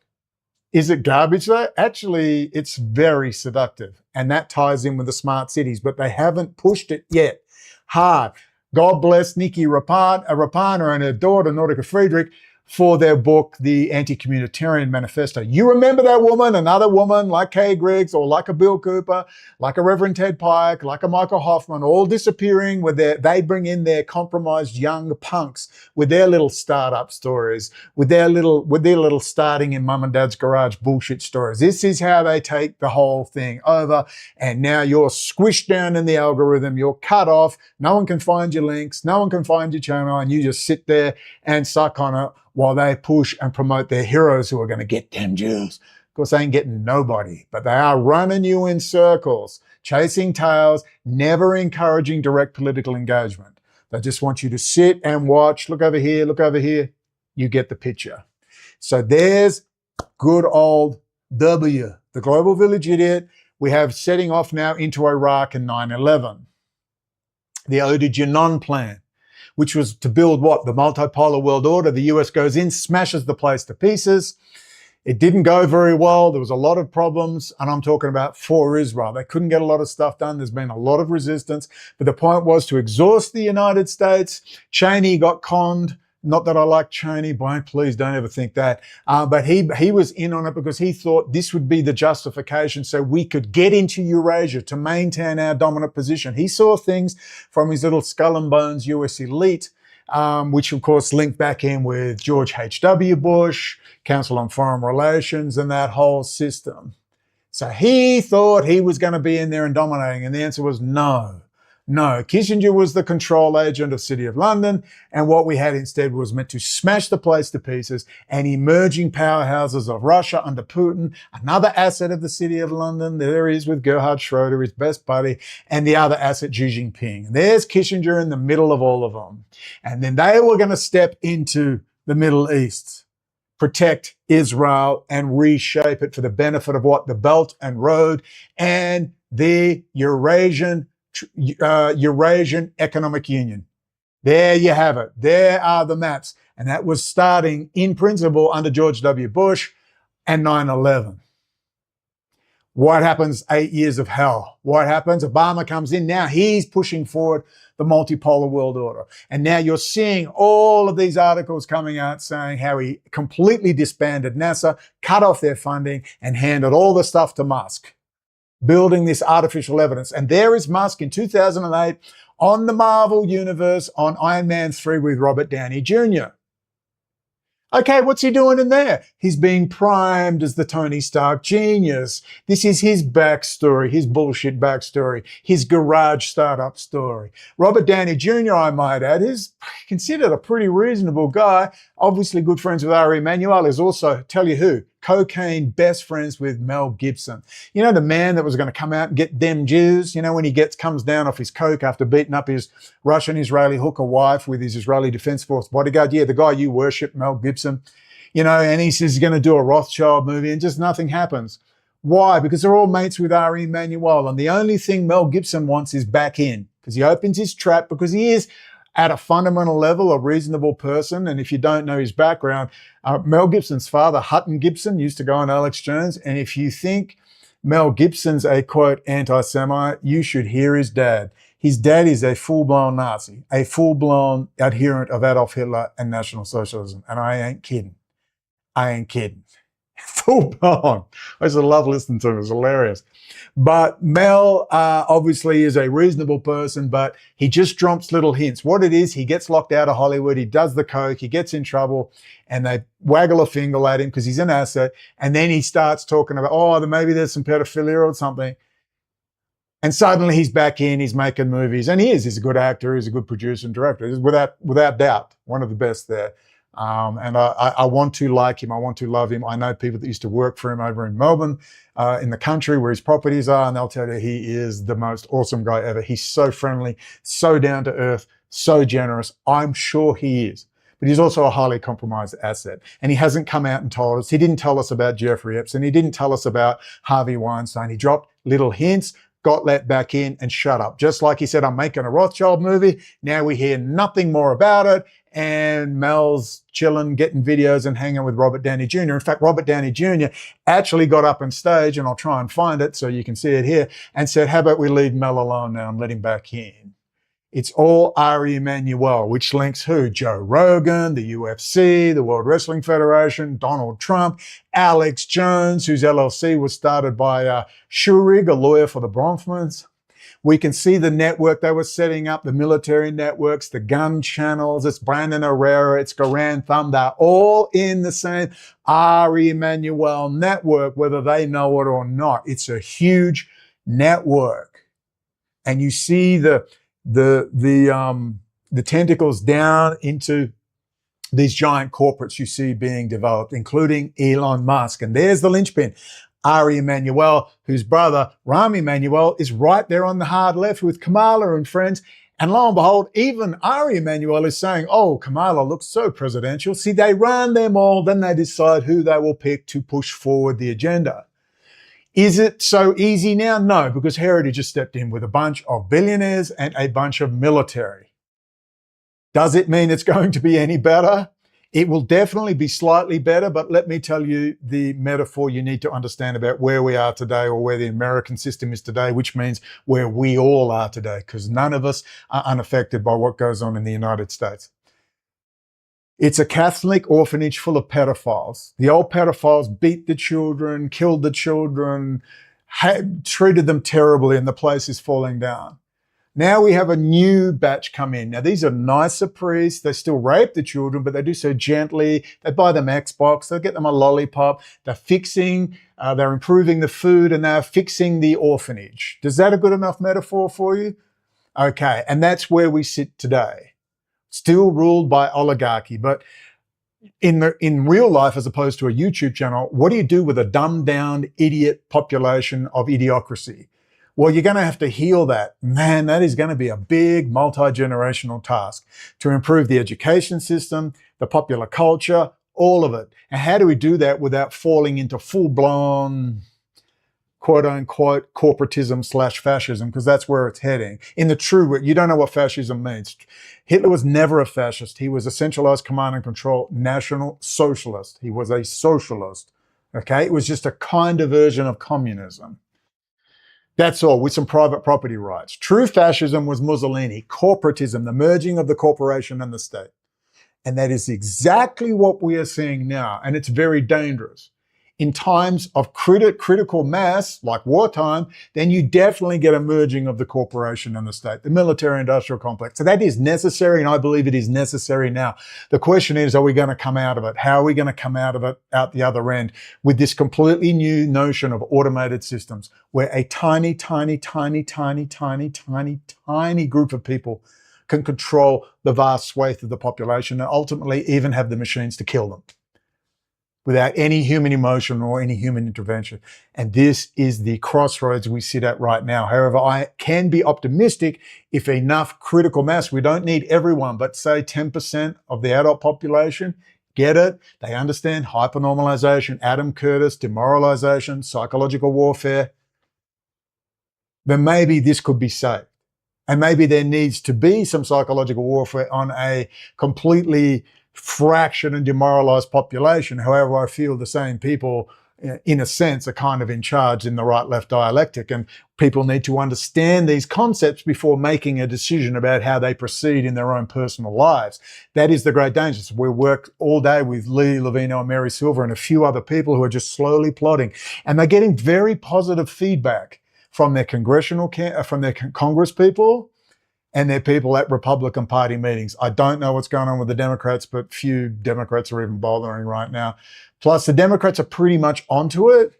Is it garbage though? Actually, it's very seductive. And that ties in with the smart cities, but they haven't pushed it yet hard. God bless Nikki Rapana and her daughter, Nordica Friedrich, for their book, The Anti-Communitarian Manifesto. You remember that woman, another woman like Kay Griggs or like a Bill Cooper, like a Reverend Ted Pike, like a Michael Hoffman, all disappearing with they bring in their compromised young punks with their little startup stories, with their little starting in mum and dad's garage bullshit stories. This is how they take the whole thing over. And now you're squished down in the algorithm. You're cut off. No one can find your links. No one can find your channel. And you just sit there and suck on it while they push and promote their heroes who are going to get them Jews. Of course, they ain't getting nobody, but they are running you in circles, chasing tails, never encouraging direct political engagement. They just want you to sit and watch. Look over here, look over here. You get the picture. So there's good old W, the global village idiot. We have setting off now into Iraq and 9/11. The Ode Genon plan, which was to build what? The multipolar world order. The US goes in, smashes the place to pieces. It didn't go very well. There was a lot of problems, and I'm talking about for Israel. They couldn't get a lot of stuff done. There's been a lot of resistance, but the point was to exhaust the United States. Cheney got conned. Not that I like Cheney, please don't ever think that. But he was in on it because he thought this would be the justification so we could get into Eurasia to maintain our dominant position. He saw things from his little skull and bones US elite, which of course linked back in with George H.W. Bush, Council on Foreign Relations, and that whole system. So he thought he was going to be in there and dominating, and the answer was no. No, Kissinger was the control agent of City of London, and what we had instead was meant to smash the place to pieces, and emerging powerhouses of Russia under Putin, another asset of the City of London, there he is with Gerhard Schroeder, his best buddy, and the other asset, Xi Jinping. And there's Kissinger in the middle of all of them. And then they were going to step into the Middle East, protect Israel, and reshape it for the benefit of what? The Belt and Road and the Eurasian Economic Union. There you have it. There are the maps. And that was starting in principle under George W. Bush and 9/11. What happens? 8 years of hell. What happens? Obama comes in. Now he's pushing forward the multipolar world order. And now you're seeing all of these articles coming out saying how he completely disbanded NASA, cut off their funding, and handed all the stuff to Musk, building this artificial evidence. And there is Musk in 2008 on the Marvel Universe on Iron Man 3 with Robert Downey Jr. Okay, what's he doing in there? He's being primed as the Tony Stark genius. This is his backstory, his bullshit backstory, his garage startup story. Robert Downey Jr., I might add, is considered a pretty reasonable guy. Obviously good friends with Ari Emanuel, is also, tell you who, cocaine best friends with Mel Gibson. You know, the man that was going to come out and get them Jews, you know, when he comes down off his coke after beating up his Russian-Israeli hooker wife with his Israeli Defense Force bodyguard. Yeah, the guy you worship, Mel Gibson, you know, and he says he's going to do a Rothschild movie and just nothing happens. Why? Because they're all mates with Ari Emanuel. And the only thing Mel Gibson wants is back in, because he opens his trap, because he is at a fundamental level a reasonable person. And if you don't know his background, Mel Gibson's father, Hutton Gibson, used to go on Alex Jones. And if you think Mel Gibson's a, quote, anti-Semite, you should hear his dad. His dad is a full-blown Nazi, a full-blown adherent of Adolf Hitler and National Socialism. And I ain't kidding. I ain't kidding. Full-blown. I used to love listening to him. It was hilarious. But Mel obviously is a reasonable person, but he just drops little hints. What it is, he gets locked out of Hollywood, he does the coke, he gets in trouble, and they waggle a finger at him because he's an asset. And then he starts talking about, oh, maybe there's some pedophilia or something. And suddenly he's back in, he's making movies. And he is. He's a good actor, he's a good producer and director. He's without doubt, one of the best there. And I want to like him. I want to love him. I know people that used to work for him over in Melbourne, in the country where his properties are, and they'll tell you he is the most awesome guy ever. He's so friendly, so down to earth, so generous. I'm sure he is. But he's also a highly compromised asset. And he hasn't come out and told us. He didn't tell us about Jeffrey Epstein. He didn't tell us about Harvey Weinstein. He dropped little hints, got let back in, and shut up. Just like he said, I'm making a Rothschild movie. Now we hear nothing more about it. And Mel's chilling, getting videos and hanging with Robert Downey Jr. In fact, Robert Downey Jr. actually got up on stage, and I'll try and find it so you can see it here, and said, how about we leave Mel alone now and let him back in? It's all Ari Emanuel, which links who? Joe Rogan, the UFC, the World Wrestling Federation, Donald Trump, Alex Jones, whose LLC was started by Schurig, a lawyer for the Bronfmans. We can see the network they were setting up, the military networks, the gun channels. It's Brandon Herrera, it's Garand Thumb. They're all in the same Ari Emanuel network, whether they know it or not. It's a huge network. And you see the tentacles down into these giant corporates you see being developed, including Elon Musk. And there's the linchpin. Ari Emanuel, whose brother, Rahm Emanuel, is right there on the hard left with Kamala and friends. And lo and behold, even Ari Emanuel is saying, oh, Kamala looks so presidential. See, they run them all, then they decide who they will pick to push forward the agenda. Is it so easy now? No, because Heritage has stepped in with a bunch of billionaires and a bunch of military. Does it mean it's going to be any better? It will definitely be slightly better, but let me tell you the metaphor you need to understand about where we are today, or where the American system is today, which means where we all are today, because none of us are unaffected by what goes on in the United States. It's a Catholic orphanage full of pedophiles. The old pedophiles beat the children, killed the children, treated them terribly, and the place is falling down. Now we have a new batch come in. Now these are nicer priests. They still rape the children, but they do so gently. They buy them Xbox. They get them a lollipop. They're fixing, they're improving the food, and they're fixing the orphanage. Is that a good enough metaphor for you? Okay, and that's where we sit today. Still ruled by oligarchy, but in real life, as opposed to a YouTube channel, what do you do with a dumbed down idiot population of idiocracy? Well, you're going to have to heal that. Man, that is going to be a big multi-generational task to improve the education system, the popular culture, all of it. And how do we do that without falling into full-blown, quote-unquote, corporatism/fascism, because that's where it's heading. In the true, you don't know what fascism means. Hitler was never a fascist. He was a centralized command and control national socialist. He was a socialist, okay? It was just a kinder version of communism. That's all, with some private property rights. True fascism was Mussolini, corporatism, the merging of the corporation and the state. And that is exactly what we are seeing now, and it's very dangerous. In times of critical mass, like wartime, then you definitely get a merging of the corporation and the state, the military-industrial complex. So that is necessary, and I believe it is necessary now. The question is, are we going to come out of it? How are we going to come out of it out the other end with this completely new notion of automated systems where a tiny, tiny, tiny, tiny, tiny, tiny, tiny group of people can control the vast swathe of the population and ultimately even have the machines to kill them without any human emotion or any human intervention. And this is the crossroads we sit at right now. However, I can be optimistic if enough critical mass, we don't need everyone, but say 10% of the adult population get it. They understand hypernormalization, Adam Curtis, demoralization, psychological warfare. Then maybe this could be saved. And maybe there needs to be some psychological warfare on a completely fractured and demoralized population. However, I feel the same people, in a sense, are kind of in charge in the right-left dialectic, and people need to understand these concepts before making a decision about how they proceed in their own personal lives. That is the great danger. So we work all day with Lee Levino and Mary Silva and a few other people who are just slowly plotting, and they're getting very positive feedback from their Congress people and their people at Republican Party meetings. I don't know what's going on with the Democrats, but few Democrats are even bothering right now. Plus, the Democrats are pretty much onto it.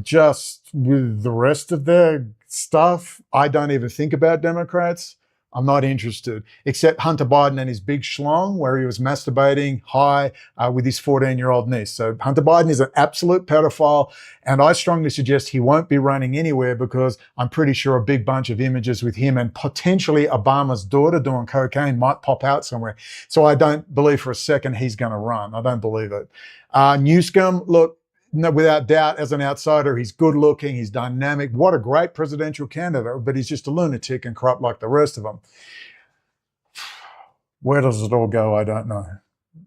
Just with the rest of their stuff, I don't even think about Democrats. I'm not interested, except Hunter Biden and his big schlong where he was masturbating high with his 14-year-old niece. So Hunter Biden is an absolute pedophile, and I strongly suggest he won't be running anywhere because I'm pretty sure a big bunch of images with him and potentially Obama's daughter doing cocaine might pop out somewhere. So I don't believe for a second he's going to run. I don't believe it. Newscomb, look, no, without doubt, as an outsider, he's good looking, he's dynamic. What a great presidential candidate, but he's just a lunatic and corrupt like the rest of them. Where does it all go? I don't know.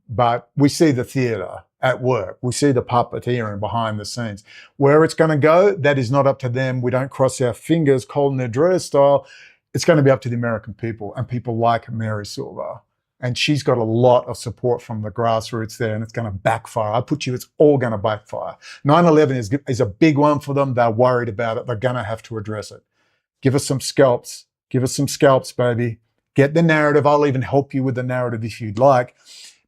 But we see the theater at work. We see the puppeteering behind the scenes. Where it's going to go, that is not up to them. We don't cross our fingers, Colin Andrea style. It's going to be up to the American people and people like Mary Silva. And she's got a lot of support from the grassroots there, and it's going to backfire. I put you, it's all going to backfire. 9/11 is a big one for them. They're worried about it. They're going to have to address it. Give us some scalps. Give us some scalps, baby. Get the narrative. I'll even help you with the narrative if you'd like.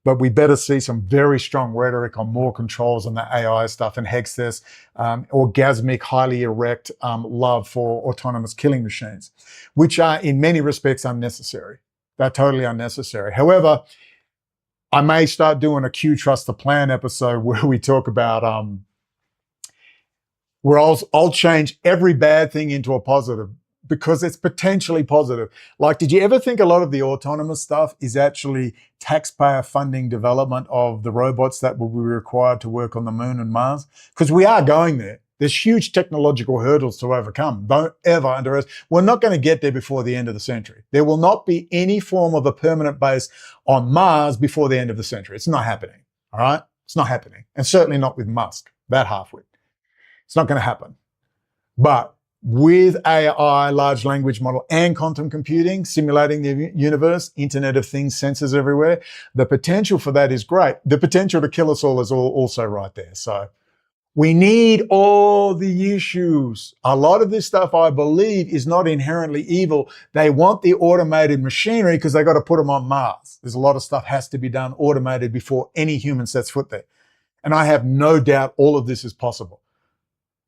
But we better see some very strong rhetoric on more controls on the AI stuff and Hex's orgasmic, highly erect love for autonomous killing machines, which are in many respects unnecessary. They're totally unnecessary. However, I may start doing a Q Trust the Plan episode where we talk about where I'll change every bad thing into a positive because it's potentially positive. Like, did you ever think a lot of the autonomous stuff is actually taxpayer funding development of the robots that will be required to work on the moon and Mars? Because we are going there. There's huge technological hurdles to overcome. Don't ever underestimate. We're not going to get there before the end of the century. There will not be any form of a permanent base on Mars before the end of the century. It's not happening. All right? It's not happening. And certainly not with Musk, that halfwit. It's not going to happen. But with AI, large language model, and quantum computing, simulating the universe, Internet of Things, sensors everywhere, the potential for that is great. The potential to kill us all is also right there. So we need all the issues. A lot of this stuff, I believe, is not inherently evil. They want the automated machinery because they got to put them on Mars. There's a lot of stuff has to be done automated before any human sets foot there. And I have no doubt all of this is possible.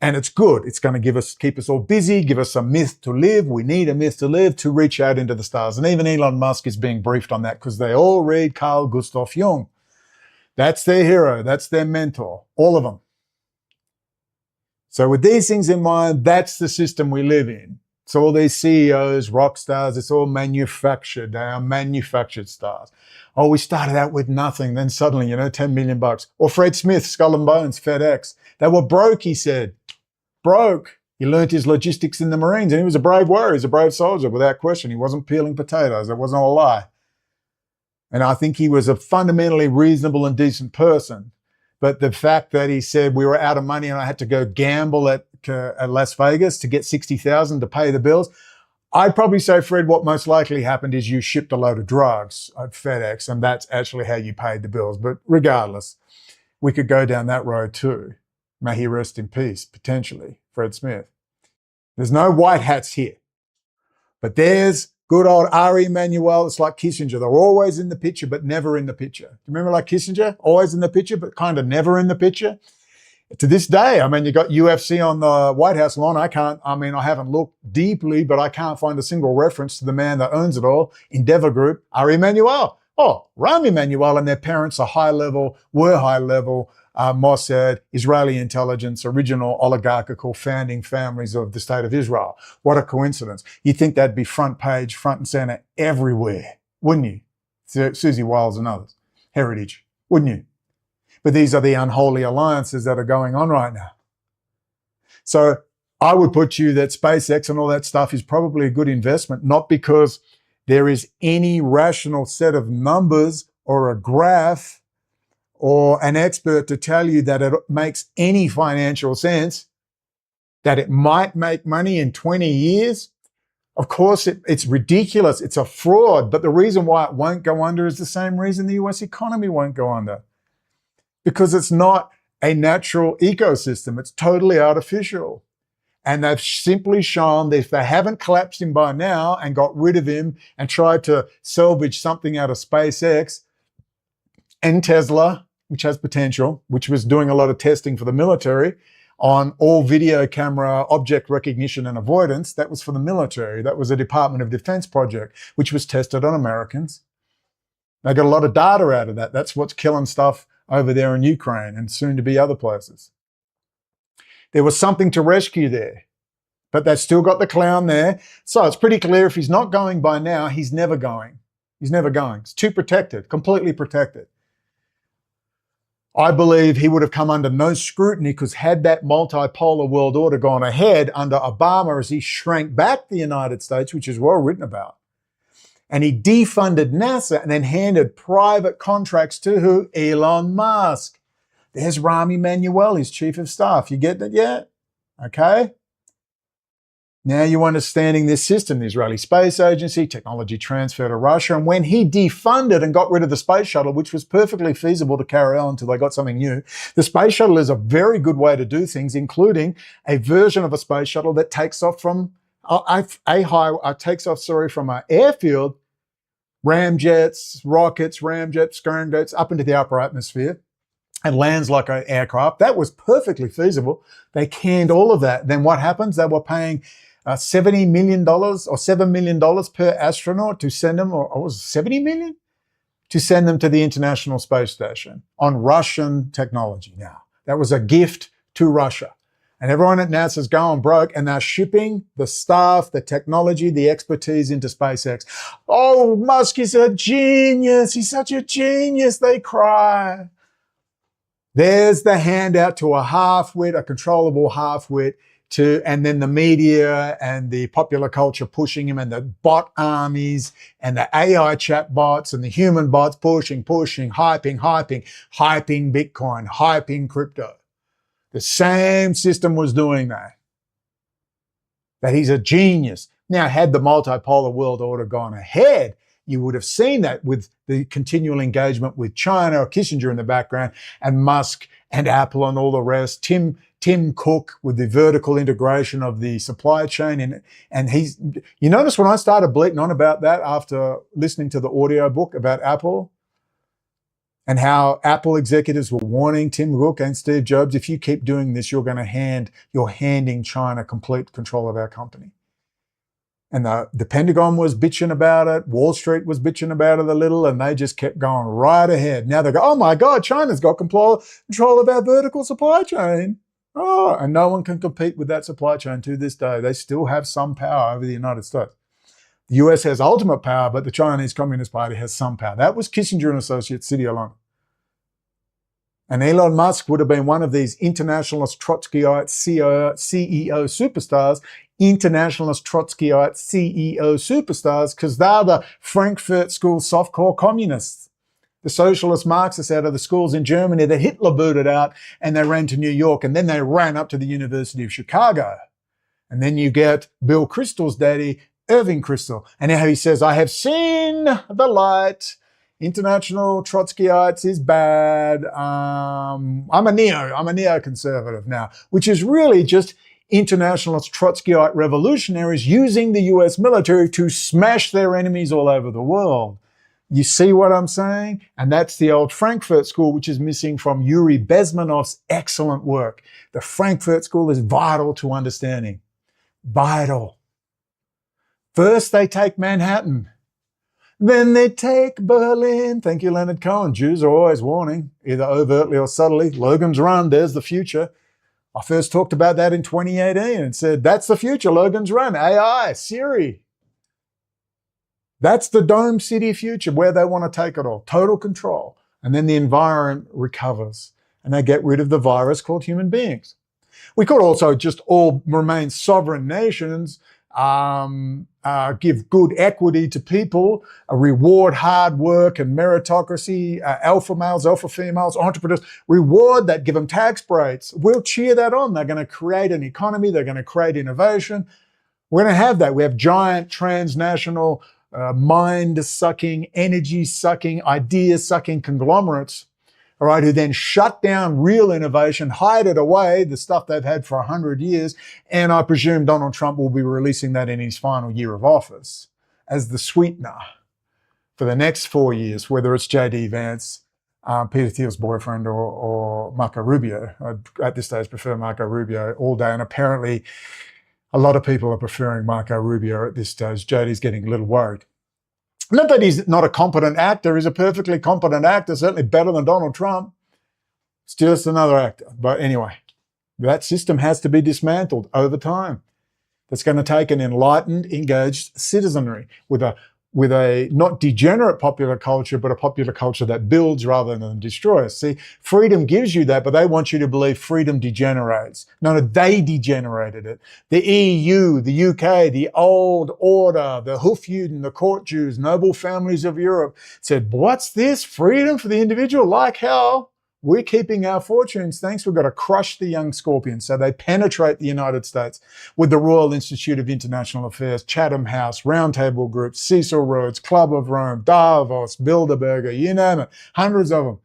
And it's good. It's going to keep us all busy, give us a myth to live. We need a myth to live to reach out into the stars. And even Elon Musk is being briefed on that because they all read Carl Gustav Jung. That's their hero. That's their mentor. All of them. So with these things in mind, that's the system we live in. So all these CEOs, rock stars, it's all manufactured. They are manufactured stars. Oh, we started out with nothing. Then suddenly, $10 million. Or Fred Smith, Skull and Bones, FedEx. They were broke, he said. Broke. He learned his logistics in the Marines, and he was a brave warrior. He's a brave soldier, without question. He wasn't peeling potatoes. That wasn't a lie. And I think he was a fundamentally reasonable and decent person. But the fact that he said we were out of money and I had to go gamble at Las Vegas to get $60,000 to pay the bills, I'd probably say, Fred, what most likely happened is you shipped a load of drugs at FedEx, and that's actually how you paid the bills. But regardless, we could go down that road too. May he rest in peace, potentially, Fred Smith. There's no white hats here. But there's good old R. Emanuel. It's like Kissinger. They're always in the picture, but never in the picture. Do you remember like Kissinger? Always in the picture, but kind of never in the picture? To this day, I mean, you got UFC on the White House lawn. I haven't looked deeply, but I can't find a single reference to the man that owns it all, Endeavor Group, R. Emanuel. Oh, Rahm Emanuel and their parents are were high-level Mossad, Israeli intelligence, original oligarchical founding families of the state of Israel. What a coincidence. You'd think that'd be front page, front and center everywhere, wouldn't you? Susie Wiles and others. Heritage, wouldn't you? But these are the unholy alliances that are going on right now. So I would put you that SpaceX and all that stuff is probably a good investment, not because there is any rational set of numbers or a graph or an expert to tell you that it makes any financial sense, that it might make money in 20 years. Of course, it's ridiculous. It's a fraud. But the reason why it won't go under is the same reason the US economy won't go under. Because it's not a natural ecosystem. It's totally artificial. And they've simply shown that if they haven't collapsed him by now and got rid of him and tried to salvage something out of SpaceX and Tesla, which has potential, which was doing a lot of testing for the military on all video camera object recognition and avoidance, that was for the military. That was a Department of Defense project, which was tested on Americans. They got a lot of data out of that. That's what's killing stuff over there in Ukraine and soon to be other places. There was something to rescue there, but they've still got the clown there. So it's pretty clear if he's not going by now, he's never going. He's never going. It's too protected, completely protected. I believe he would have come under no scrutiny because had that multipolar world order gone ahead under Obama as he shrank back the United States, which is well written about, and he defunded NASA and then handed private contracts to who? Elon Musk. There's Rahm Emanuel, his chief of staff. You get that yet? Okay. Now you're understanding this system, the Israeli Space Agency, technology transfer to Russia. And when he defunded and got rid of the space shuttle, which was perfectly feasible to carry on until they got something new, the space shuttle is a very good way to do things, including a version of a space shuttle that takes off from from an airfield, ramjets, rockets, skirmjets up into the upper atmosphere and lands like an aircraft. That was perfectly feasible. They canned all of that. Then what happens? They were paying $70 million or $7 million per astronaut to send them, or was it 70 million? To send them to the International Space Station on Russian technology now. That was a gift to Russia. And everyone at NASA's going broke and they're shipping the staff, the technology, the expertise into SpaceX. Oh, Musk is a genius. He's such a genius. They cry. There's the handout to a half-wit, a controllable half-wit, and then the media and the popular culture pushing him and the bot armies and the AI chat bots and the human bots pushing, hyping Bitcoin, hyping crypto. The same system was doing that. That he's a genius. Now, had the multipolar world order gone ahead, you would have seen that with the continual engagement with China or Kissinger in the background and Musk and Apple and all the rest. Tim Cook with the vertical integration of the supply chain. And you notice when I started bleating on about that after listening to the audio book about Apple and how Apple executives were warning Tim Cook and Steve Jobs, if you keep doing this, you're handing China complete control of our company. And the Pentagon was bitching about it. Wall Street was bitching about it a little, and they just kept going right ahead. Now they go, oh my God, China's got control of our vertical supply chain. Oh, and no one can compete with that supply chain to this day. They still have some power over the United States. The US has ultimate power, but the Chinese Communist Party has some power. That was Kissinger and Associates, City of London. And Elon Musk would have been one of these internationalist Trotskyite CEO superstars, because they're the Frankfurt School softcore communists. The socialist Marxists out of the schools in Germany that Hitler booted out, and they ran to New York, and then they ran up to the University of Chicago. And then you get Bill Kristol's daddy, Irving Kristol. And now he says, I have seen the light International Trotskyites is bad. I'm a neoconservative now, which is really just internationalist Trotskyite revolutionaries using the US military to smash their enemies all over the world. You see what I'm saying? And that's the old Frankfurt School, which is missing from Yuri Bezmenov's excellent work. The Frankfurt School is vital to understanding. Vital. First, they take Manhattan. Then they take Berlin. Thank you, Leonard Cohen. Jews are always warning, either overtly or subtly. Logan's Run, there's the future. I first talked about that in 2018 and said, that's the future, Logan's Run. AI, Siri. That's the Dome City future where they want to take it all. Total control. And then the environment recovers and they get rid of the virus called human beings. We could also just all remain sovereign nations, give good equity to people, reward hard work and meritocracy, alpha males, alpha females, entrepreneurs, reward that, give them tax breaks. We'll cheer that on. They're going to create an economy. They're going to create innovation. We're going to have that. We have giant transnational, mind-sucking, energy-sucking, idea-sucking conglomerates, all right, who then shut down real innovation, hide it away, the stuff they've had for 100 years, and I presume Donald Trump will be releasing that in his final year of office as the sweetener for the next 4 years, whether it's J.D. Vance, Peter Thiel's boyfriend, or Marco Rubio. I, at this stage, prefer Marco Rubio all day, and apparently a lot of people are preferring Marco Rubio at this stage. J.D.'s getting a little worried. Not that he's not a competent actor. He's a perfectly competent actor, certainly better than Donald Trump. It's just another actor. But anyway, that system has to be dismantled over time. That's going to take an enlightened, engaged citizenry with a not degenerate popular culture, but a popular culture that builds rather than destroys. See, freedom gives you that, but they want you to believe freedom degenerates. No, they degenerated it. The EU, the UK, the old order, the Hofjuden, the court Jews, noble families of Europe said, what's this? Freedom for the individual? Like hell. We're keeping our fortunes. Thanks. We've got to crush the young scorpions. So they penetrate the United States with the Royal Institute of International Affairs, Chatham House, Roundtable Group, Cecil Rhodes, Club of Rome, Davos, Bilderberger, you name it, hundreds of them.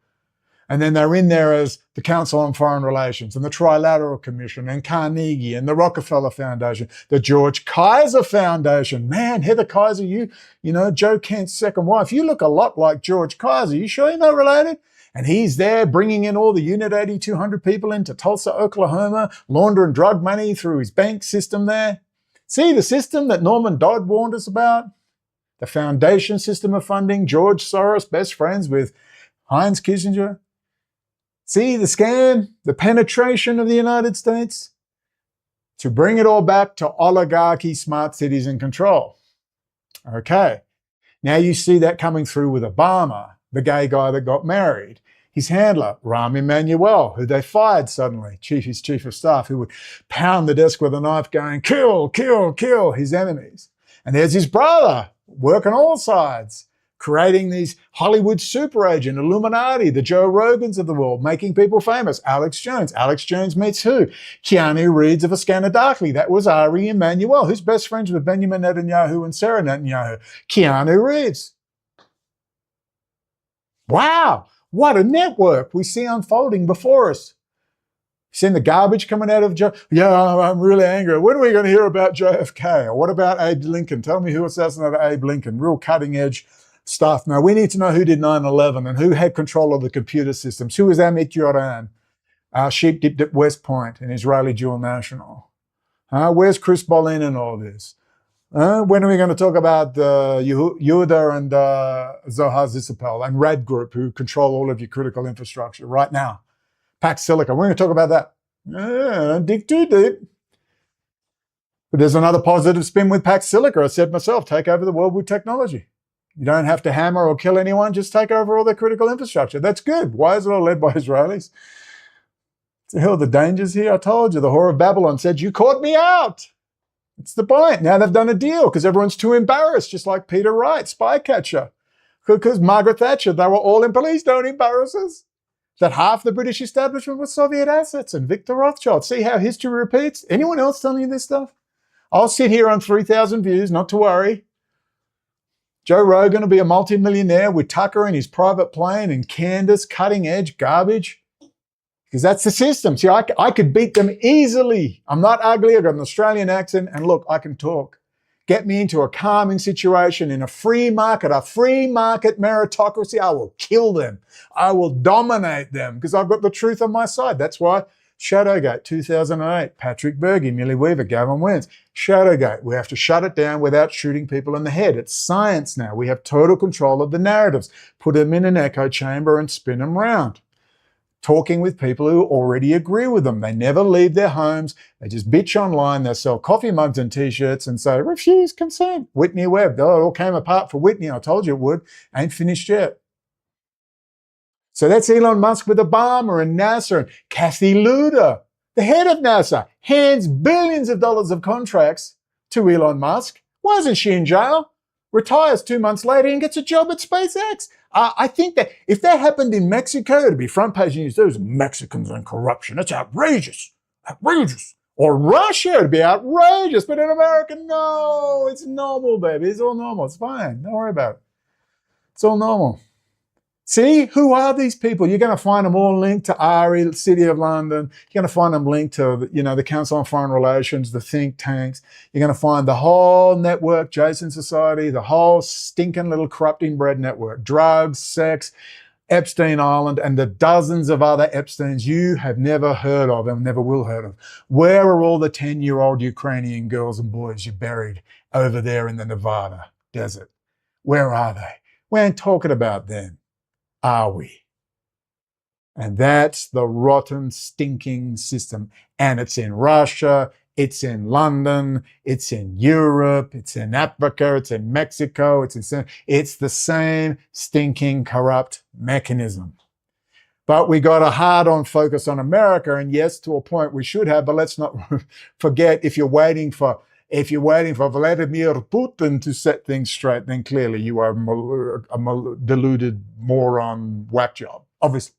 And then they're in there as the Council on Foreign Relations and the Trilateral Commission and Carnegie and the Rockefeller Foundation, the George Kaiser Foundation. Man, Heather Kaiser, you know, Joe Kent's second wife, you look a lot like George Kaiser. You sure you're not related? And he's there bringing in all the Unit 8200 people into Tulsa, Oklahoma, laundering drug money through his bank system there. See the system that Norman Dodd warned us about? The foundation system of funding, George Soros, best friends with Heinz Kissinger. See the scam, the penetration of the United States to bring it all back to oligarchy, smart cities and control. Okay, now you see that coming through with Obama, the gay guy that got married. His handler, Rahm Emanuel, who they fired suddenly, his chief of staff, who would pound the desk with a knife going, kill, kill, kill his enemies. And there's his brother, working all sides, creating these Hollywood super agent, Illuminati, the Joe Rogans of the world, making people famous. Alex Jones. Alex Jones meets who? Keanu Reeves of A Scanner Darkly. That was Ari Emanuel, who's best friends with Benjamin Netanyahu and Sarah Netanyahu. Keanu Reeves. Wow, what a network we see unfolding before us. Seeing the garbage coming out of Joe. Yeah, I'm really angry. When are we going to hear about JFK? Or what about Abe Lincoln? Tell me who assassinated Abe Lincoln. Real cutting edge stuff. Now, we need to know who did 9/11 and who had control of the computer systems. Who was Amit Yoran? Our sheep dipped at West Point, an Israeli dual national. Where's Chris Bollin in all this? When are we going to talk about Yehuda and Zohar Zisapel and Rad Group, who control all of your critical infrastructure right now? Pax Silica, we're going to talk about that. Don't dig too deep. But there's another positive spin with Pax Silica. I said myself, take over the world with technology. You don't have to hammer or kill anyone, just take over all their critical infrastructure. That's good. Why is it all led by Israelis? The hell are the dangers here? I told you, the whore of Babylon said, you caught me out. It's the point. Now they've done a deal because everyone's too embarrassed, just like Peter Wright, spycatcher. Because Margaret Thatcher, they were all in, please don't embarrass us. That half the British establishment was Soviet assets and Victor Rothschild. See how history repeats? Anyone else telling you this stuff? I'll sit here on 3,000 views, not to worry. Joe Rogan will be a multimillionaire with Tucker in his private plane and Candace cutting edge garbage. Because that's the system. See, I could beat them easily. I'm not ugly. I've got an Australian accent. And look, I can talk. Get me into a calming situation in a free market meritocracy. I will kill them. I will dominate them because I've got the truth on my side. That's why Shadowgate 2008, Patrick Berge, Millie Weaver, Gavin Wentz. Shadowgate, we have to shut it down without shooting people in the head. It's science now. We have total control of the narratives. Put them in an echo chamber and spin them round. Talking with people who already agree with them. They never leave their homes. They just bitch online. They sell coffee mugs and t-shirts and say, refuse consent. Whitney Webb. Oh, it all came apart for Whitney. I told you it would. Ain't finished yet. So that's Elon Musk with Obama and NASA and Kathy Luda, the head of NASA, hands billions of dollars of contracts to Elon Musk. Why isn't she in jail? Retires 2 months later and gets a job at SpaceX. I think that if that happened in Mexico, it'd be front page news. Those Mexicans and corruption. It's outrageous. Outrageous. Or Russia, it'd be outrageous. But in America, no. It's normal, baby. It's all normal. It's fine. Don't worry about it. It's all normal. See, who are these people? You're going to find them all linked to ARI, City of London. You're going to find them linked to, the Council on Foreign Relations, the think tanks. You're going to find the whole network, Jason Society, the whole stinking little corrupting bread network. Drugs, sex, Epstein Island, and the dozens of other Epsteins you have never heard of and never will heard of. Where are all the 10-year-old Ukrainian girls and boys you buried over there in the Nevada desert? Where are they? We ain't talking about them. Are we? And that's the rotten, stinking system. And it's in Russia, it's in London, it's in Europe, it's in Africa, it's in Mexico, it's the same stinking, corrupt mechanism. But we got a hard-on focus on America, and yes, to a point we should have, but let's not forget, if you're waiting for Vladimir Putin to set things straight, then clearly you are a deluded moron whack job, obviously.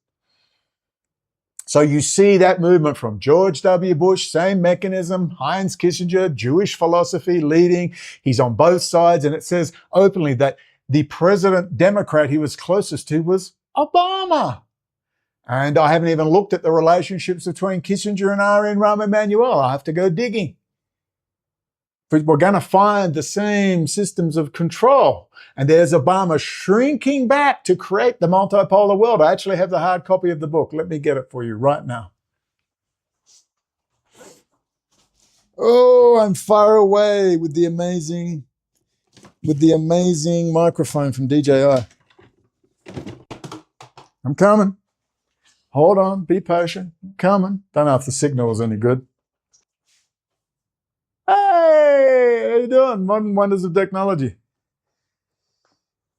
So you see that movement from George W. Bush, same mechanism, Heinz Kissinger, Jewish philosophy leading. He's on both sides, and it says openly that the president Democrat he was closest to was Obama. And I haven't even looked at the relationships between Kissinger and Ari and Rahm Emanuel. I have to go digging. But we're going to find the same systems of control. And there's Obama shrinking back to create the multipolar world. I actually have the hard copy of the book. Let me get it for you right now. Oh, I'm far away with the amazing microphone from DJI. I'm coming. Hold on, be patient. I'm coming. Don't know if the signal was any good. Hey, how you doing? Modern Wonders of Technology.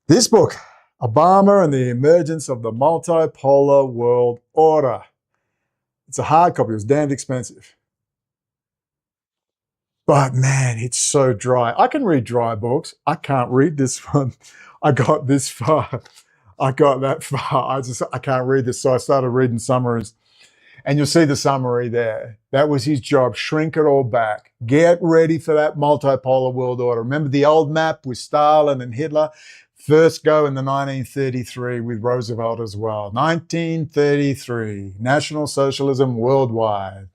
This book, Obama and the Emergence of the Multipolar World Order. It's a hard copy. It was damned expensive. But man, it's so dry. I can read dry books. I can't read this one. I got this far. I got that far. I can't read this. So I started reading summaries. And you'll see the summary there. That was his job. Shrink it all back. Get ready for that multipolar world order. Remember the old map with Stalin and Hitler? First go in the 1933 with Roosevelt as well. 1933, National Socialism worldwide.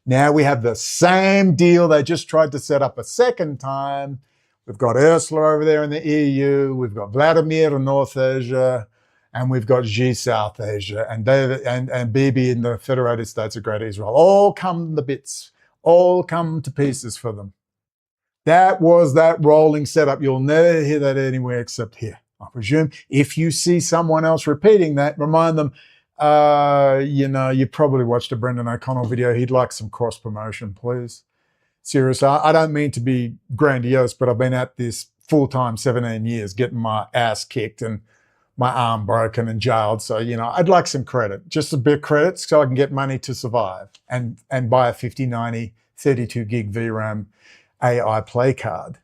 Now we have the same deal they just tried to set up a second time. We've got Ursula over there in the EU. We've got Vladimir in North Asia. And we've got Xi South Asia, and David and Bibi in the Federated States of Great Israel. All come to bits, all come to pieces for them. That was that rolling setup. You'll never hear that anywhere except here. I presume if you see someone else repeating that, remind them, you probably watched a Brendon O'Connell video. He'd like some cross promotion, please. Seriously, I don't mean to be grandiose, but I've been at this full-time 17 years, getting my ass kicked and my arm broken and jailed. So, I'd like some credit, just a bit of credit so I can get money to survive and buy a 5090 32 gig VRAM AI play card.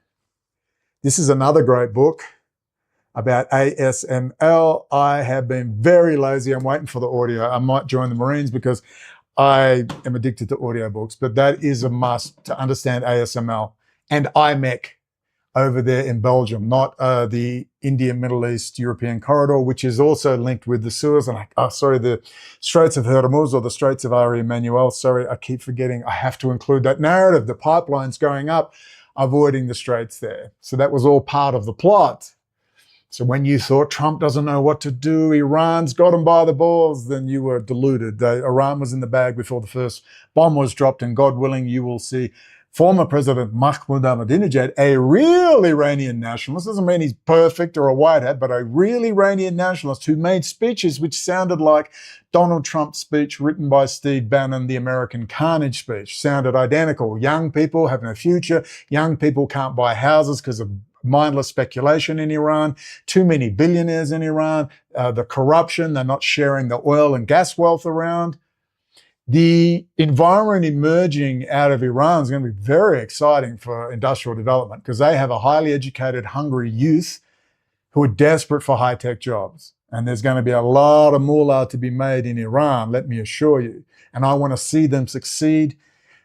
This is another great book about ASML. I have been very lazy. I'm waiting for the audio. I might join the Marines because I am addicted to audiobooks, but that is a must to understand ASML and iMech. over there in Belgium, not the India, Middle East, European corridor, which is also linked with the Suez and the Straits of Hormuz or the Straits of Ari Emanuel. Sorry, I keep forgetting. I have to include that narrative. The pipelines going up, avoiding the straits there. So that was all part of the plot. So when you thought Trump doesn't know what to do, Iran's got him by the balls, then you were deluded. Iran was in the bag before the first bomb was dropped, and God willing, you will see former President Mahmoud Ahmadinejad, a real Iranian nationalist, doesn't mean he's perfect or a white hat, but a real Iranian nationalist who made speeches which sounded like Donald Trump's speech written by Steve Bannon, the American Carnage speech, sounded identical. Young people have no future. Young people can't buy houses because of mindless speculation in Iran, too many billionaires in Iran, the corruption, they're not sharing the oil and gas wealth around. The environment emerging out of Iran is going to be very exciting for industrial development because they have a highly educated, hungry youth who are desperate for high-tech jobs. And there's going to be a lot of moolah to be made in Iran, let me assure you. And I want to see them succeed.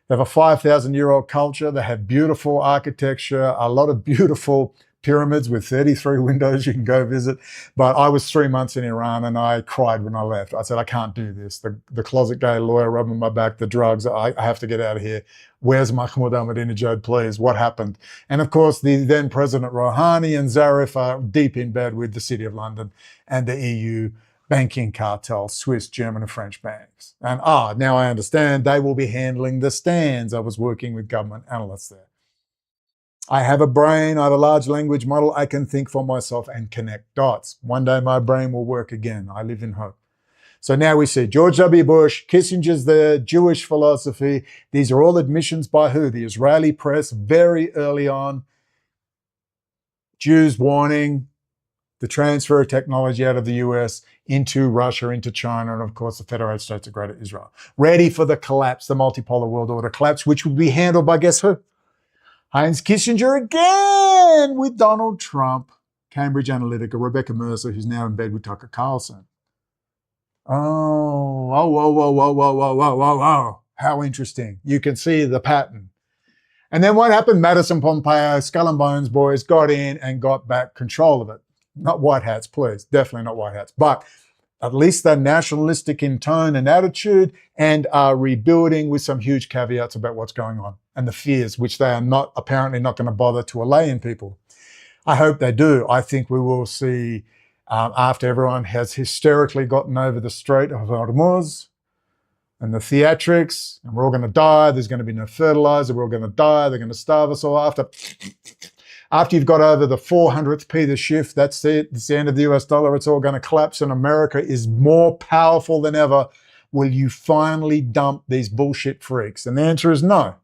They have a 5,000-year-old culture. They have beautiful architecture, a lot of beautiful pyramids with 33 windows you can go visit. But I was 3 months in Iran and I cried when I left. I said, I can't do this. The closet gay lawyer rubbing my back, the drugs, I have to get out of here. Where's Mahmoud Ahmadinejad, please? What happened? And of course, the then President Rouhani and Zarif are deep in bed with the City of London and the EU banking cartel, Swiss, German and French banks. And now I understand they will be handling the stands. I was working with government analysts there. I have a brain, I have a large language model. I can think for myself and connect dots. One day my brain will work again. I live in hope. So now we see George W. Bush, Kissinger's there, Jewish philosophy. These are all admissions by who? The Israeli press very early on. Jews warning the transfer of technology out of the US into Russia, into China, and of course the Federated States of Greater Israel. Ready for the collapse, the multipolar world order collapse, which would be handled by guess who? Heinz Kissinger again with Donald Trump, Cambridge Analytica, Rebecca Mercer, who's now in bed with Tucker Carlson. Whoa. How interesting. You can see the pattern. And then what happened? Madison Pompeo, Skull and Bones boys got in and got back control of it. Not white hats, please. Definitely not white hats. But at least they're nationalistic in tone and attitude and are rebuilding with some huge caveats about what's going on and the fears, which they are apparently not going to bother to allay in people. I hope they do. I think we will see, after everyone has hysterically gotten over the Strait of Hormuz and the theatrics, and we're all going to die, there's going to be no fertilizer, we're all going to die, they're going to starve us all After you've got over the 400th P the shift, that's it. It's the end of the US dollar. It's all going to collapse and America is more powerful than ever. Will you finally dump these bullshit freaks? And the answer is no,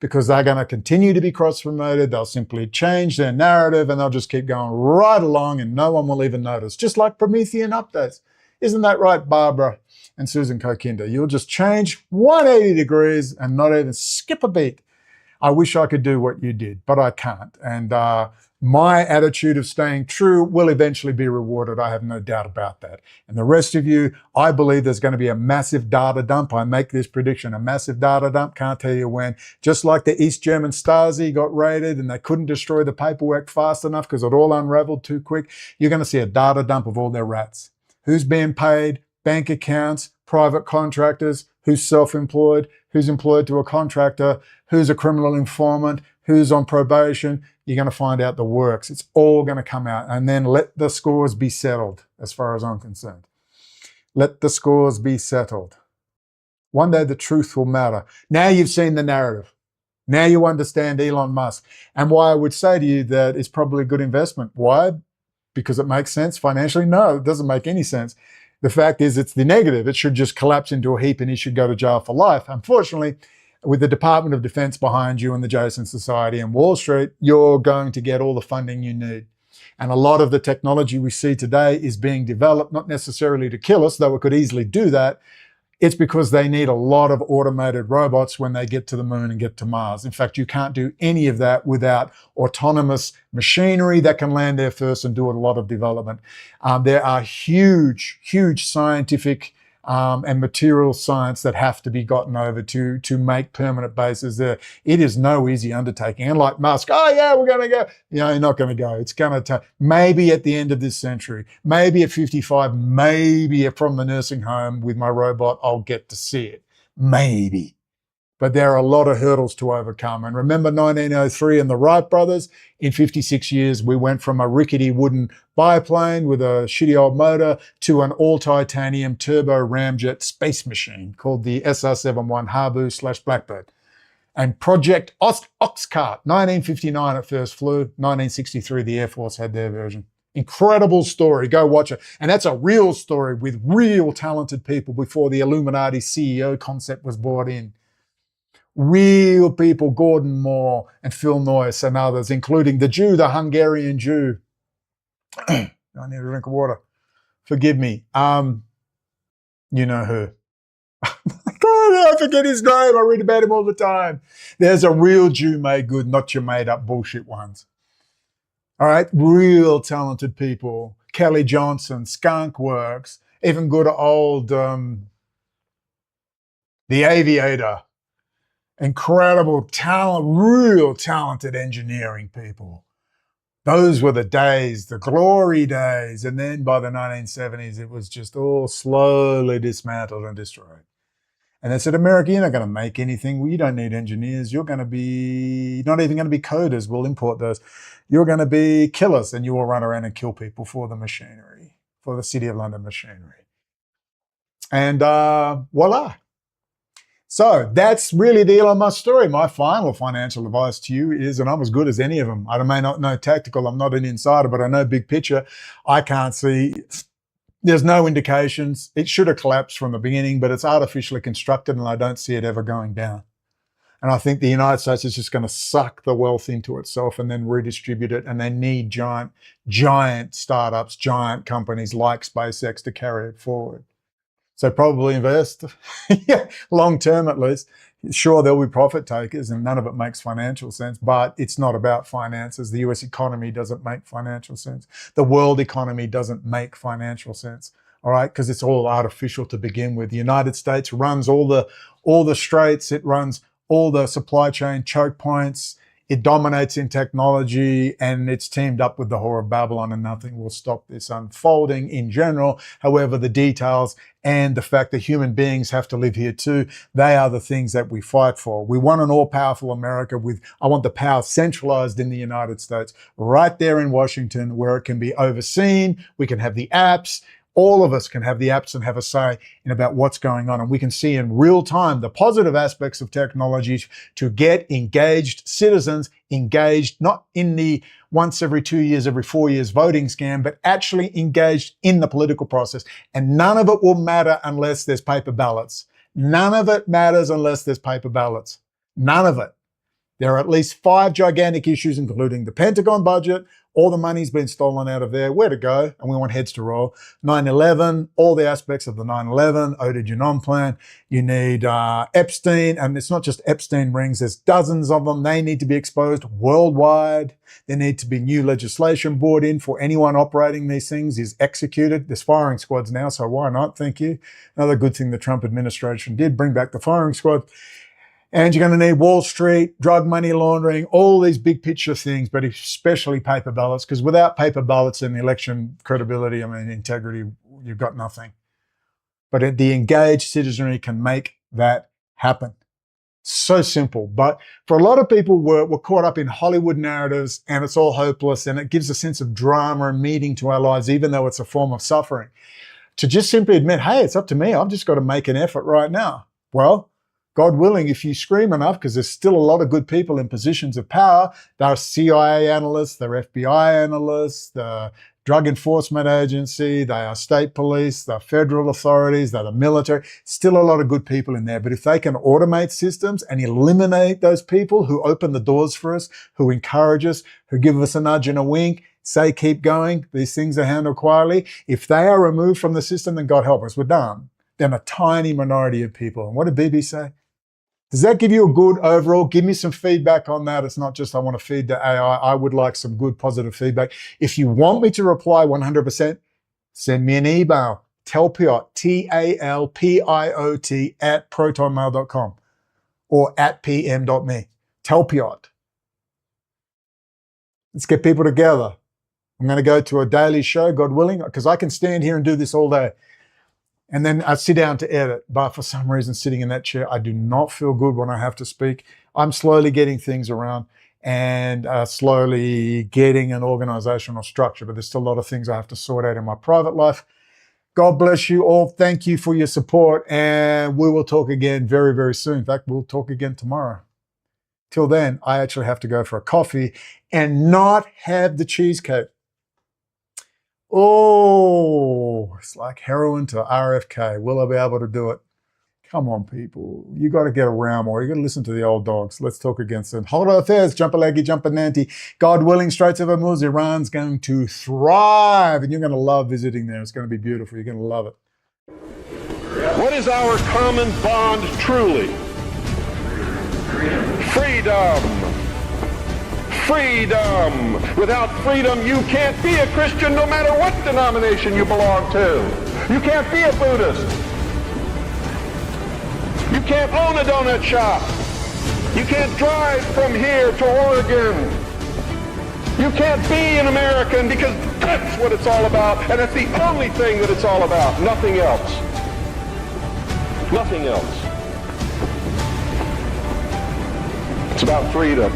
because they're going to continue to be cross-promoted. They'll simply change their narrative and they'll just keep going right along and no one will even notice. Just like Promethean updates. Isn't that right, Barbara and Susan Kokinder? You'll just change 180 degrees and not even skip a beat. I wish I could do what you did, but I can't. And my attitude of staying true will eventually be rewarded. I have no doubt about that. And the rest of you, I believe there's going to be a massive data dump. I make this prediction, a massive data dump. Can't tell you when. Just like the East German Stasi got raided and they couldn't destroy the paperwork fast enough because it all unraveled too quick. You're going to see a data dump of all their rats. Who's being paid? Bank accounts, private contractors, who's self-employed, who's employed to a contractor, who's a criminal informant, who's on probation. You're going to find out the works. It's all going to come out. And then let the scores be settled, as far as I'm concerned. Let the scores be settled. One day the truth will matter. Now you've seen the narrative. Now you understand Elon Musk. And why I would say to you that it's probably a good investment. Why? Because it makes sense financially? No, it doesn't make any sense. The fact is it's the negative. It should just collapse into a heap and he should go to jail for life. Unfortunately, with the Department of Defense behind you and the Jason Society and Wall Street, you're going to get all the funding you need. And a lot of the technology we see today is being developed, not necessarily to kill us, though it could easily do that. It's because they need a lot of automated robots when they get to the moon and get to Mars. In fact, you can't do any of that without autonomous machinery that can land there first and do a lot of development. There are huge scientific and material science that have to be gotten over to make permanent bases there. It is no easy undertaking. And like Musk, oh yeah, we're going to go. You're not going to go. It's going to take maybe at the end of this century, maybe at 55, maybe from the nursing home with my robot, I'll get to see it. Maybe. But there are a lot of hurdles to overcome. And remember 1903 and the Wright brothers? In 56 years, we went from a rickety wooden biplane with a shitty old motor to an all-titanium turbo ramjet space machine called the SR-71 Habu/Blackbird. And Project Oxcart, 1959 it first flew, 1963 the Air Force had their version. Incredible story, go watch it. And that's a real story with real talented people before the Illuminati CEO concept was brought in. Real people, Gordon Moore and Phil Noyce and others, including the Jew, the Hungarian Jew. I need a drink of water. Forgive me. You know who. I forget his name. I read about him all the time. There's a real Jew made good, not your made up bullshit ones. All right, real talented people. Kelly Johnson, Skunk Works, even good old The Aviator. Incredible talent, real talented engineering people. Those were the days, the glory days. And then by the 1970s, it was just all slowly dismantled and destroyed. And they said, America, you're not going to make anything. Well, you don't need engineers. You're going to be, not even going to be coders. We'll import those. You're going to be killers, and you will run around and kill people for the machinery, for the City of London machinery. And voila. So that's really the Elon Musk story. My final financial advice to you is, and I'm as good as any of them. I may not know tactical. I'm not an insider, but I know big picture. I can't see. There's no indications. It should have collapsed from the beginning, but it's artificially constructed, and I don't see it ever going down. And I think the United States is just going to suck the wealth into itself and then redistribute it. And they need giant startups, giant companies like SpaceX to carry it forward. So probably invest, long term at least. Sure, there'll be profit takers and none of it makes financial sense, but it's not about finances. The US economy doesn't make financial sense. The world economy doesn't make financial sense, all right? Because it's all artificial to begin with. The United States runs all the straits. It runs all the supply chain choke points. It dominates in technology, and it's teamed up with the Whore of Babylon, and nothing will stop this unfolding in general. However, the details and the fact that human beings have to live here too, they are the things that we fight for. We want an all-powerful America I want the power centralized in the United States, right there in Washington, where it can be overseen. We can have the apps. All of us can have the apps and have a say in about what's going on. And we can see in real time the positive aspects of technology to get engaged citizens engaged, not in the once every 2 years, every 4 years voting scam, but actually engaged in the political process. And none of it will matter unless there's paper ballots. None of it matters unless there's paper ballots. None of it. There are at least 5 gigantic issues, including the Pentagon budget. All the money's been stolen out of there. Where to go? And we want heads to roll. 9/11, all the aspects of the 9/11, Ode Genome Plan. You need Epstein, and it's not just Epstein rings. There's dozens of them. They need to be exposed worldwide. There need to be new legislation brought in for anyone operating these things is executed. There's firing squads now, so why not? Thank you. Another good thing the Trump administration did, bring back the firing squad. And you're going to need Wall Street, drug money laundering, all these big picture things, but especially paper ballots, because without paper ballots and election credibility, integrity, you've got nothing. But the engaged citizenry can make that happen. So simple. But for a lot of people, we're caught up in Hollywood narratives and it's all hopeless and it gives a sense of drama and meaning to our lives, even though it's a form of suffering. To just simply admit, hey, it's up to me. I've just got to make an effort right now. Well, God willing, if you scream enough, because there's still a lot of good people in positions of power. There are CIA analysts, there are FBI analysts, the Drug Enforcement Agency, they are state police, they're federal authorities, they're the military. Still a lot of good people in there. But if they can automate systems and eliminate those people who open the doors for us, who encourage us, who give us a nudge and a wink, say keep going, these things are handled quietly. If they are removed from the system, then God help us, we're done. Then a tiny minority of people. And what did BB say? Does that give you a good overall? Give me some feedback on that. It's not just I want to feed the AI. I would like some good positive feedback. If you want me to reply 100%, send me an email. Talpiot, TALPIOT at protonmail.com or at pm.me. Talpiot. Let's get people together. I'm going to go to a daily show, God willing, because I can stand here and do this all day. And then I sit down to edit. But for some reason, sitting in that chair, I do not feel good when I have to speak. I'm slowly getting things around and slowly getting an organizational structure. But there's still a lot of things I have to sort out in my private life. God bless you all. Thank you for your support. And we will talk again very, very soon. In fact, we'll talk again tomorrow. Till then, I actually have to go for a coffee and not have the cheesecake. Oh, it's like heroin to RFK. Will I be able to do it? Come on, people. You got to get around more. You got to listen to the old dogs. Let's talk again soon. Hold on affairs. Jump a leggy, jump a nanty. God willing, Straits of Hormuz, Iran's going to thrive. And you're going to love visiting there. It's going to be beautiful. You're going to love it. What is our common bond truly? Freedom. Freedom. Without freedom, you can't be a Christian no matter what denomination you belong to. You can't be a Buddhist. You can't own a donut shop. You can't drive from here to Oregon. You can't be an American because that's what it's all about, and that's the only thing that it's all about. Nothing else. Nothing else. It's about freedom.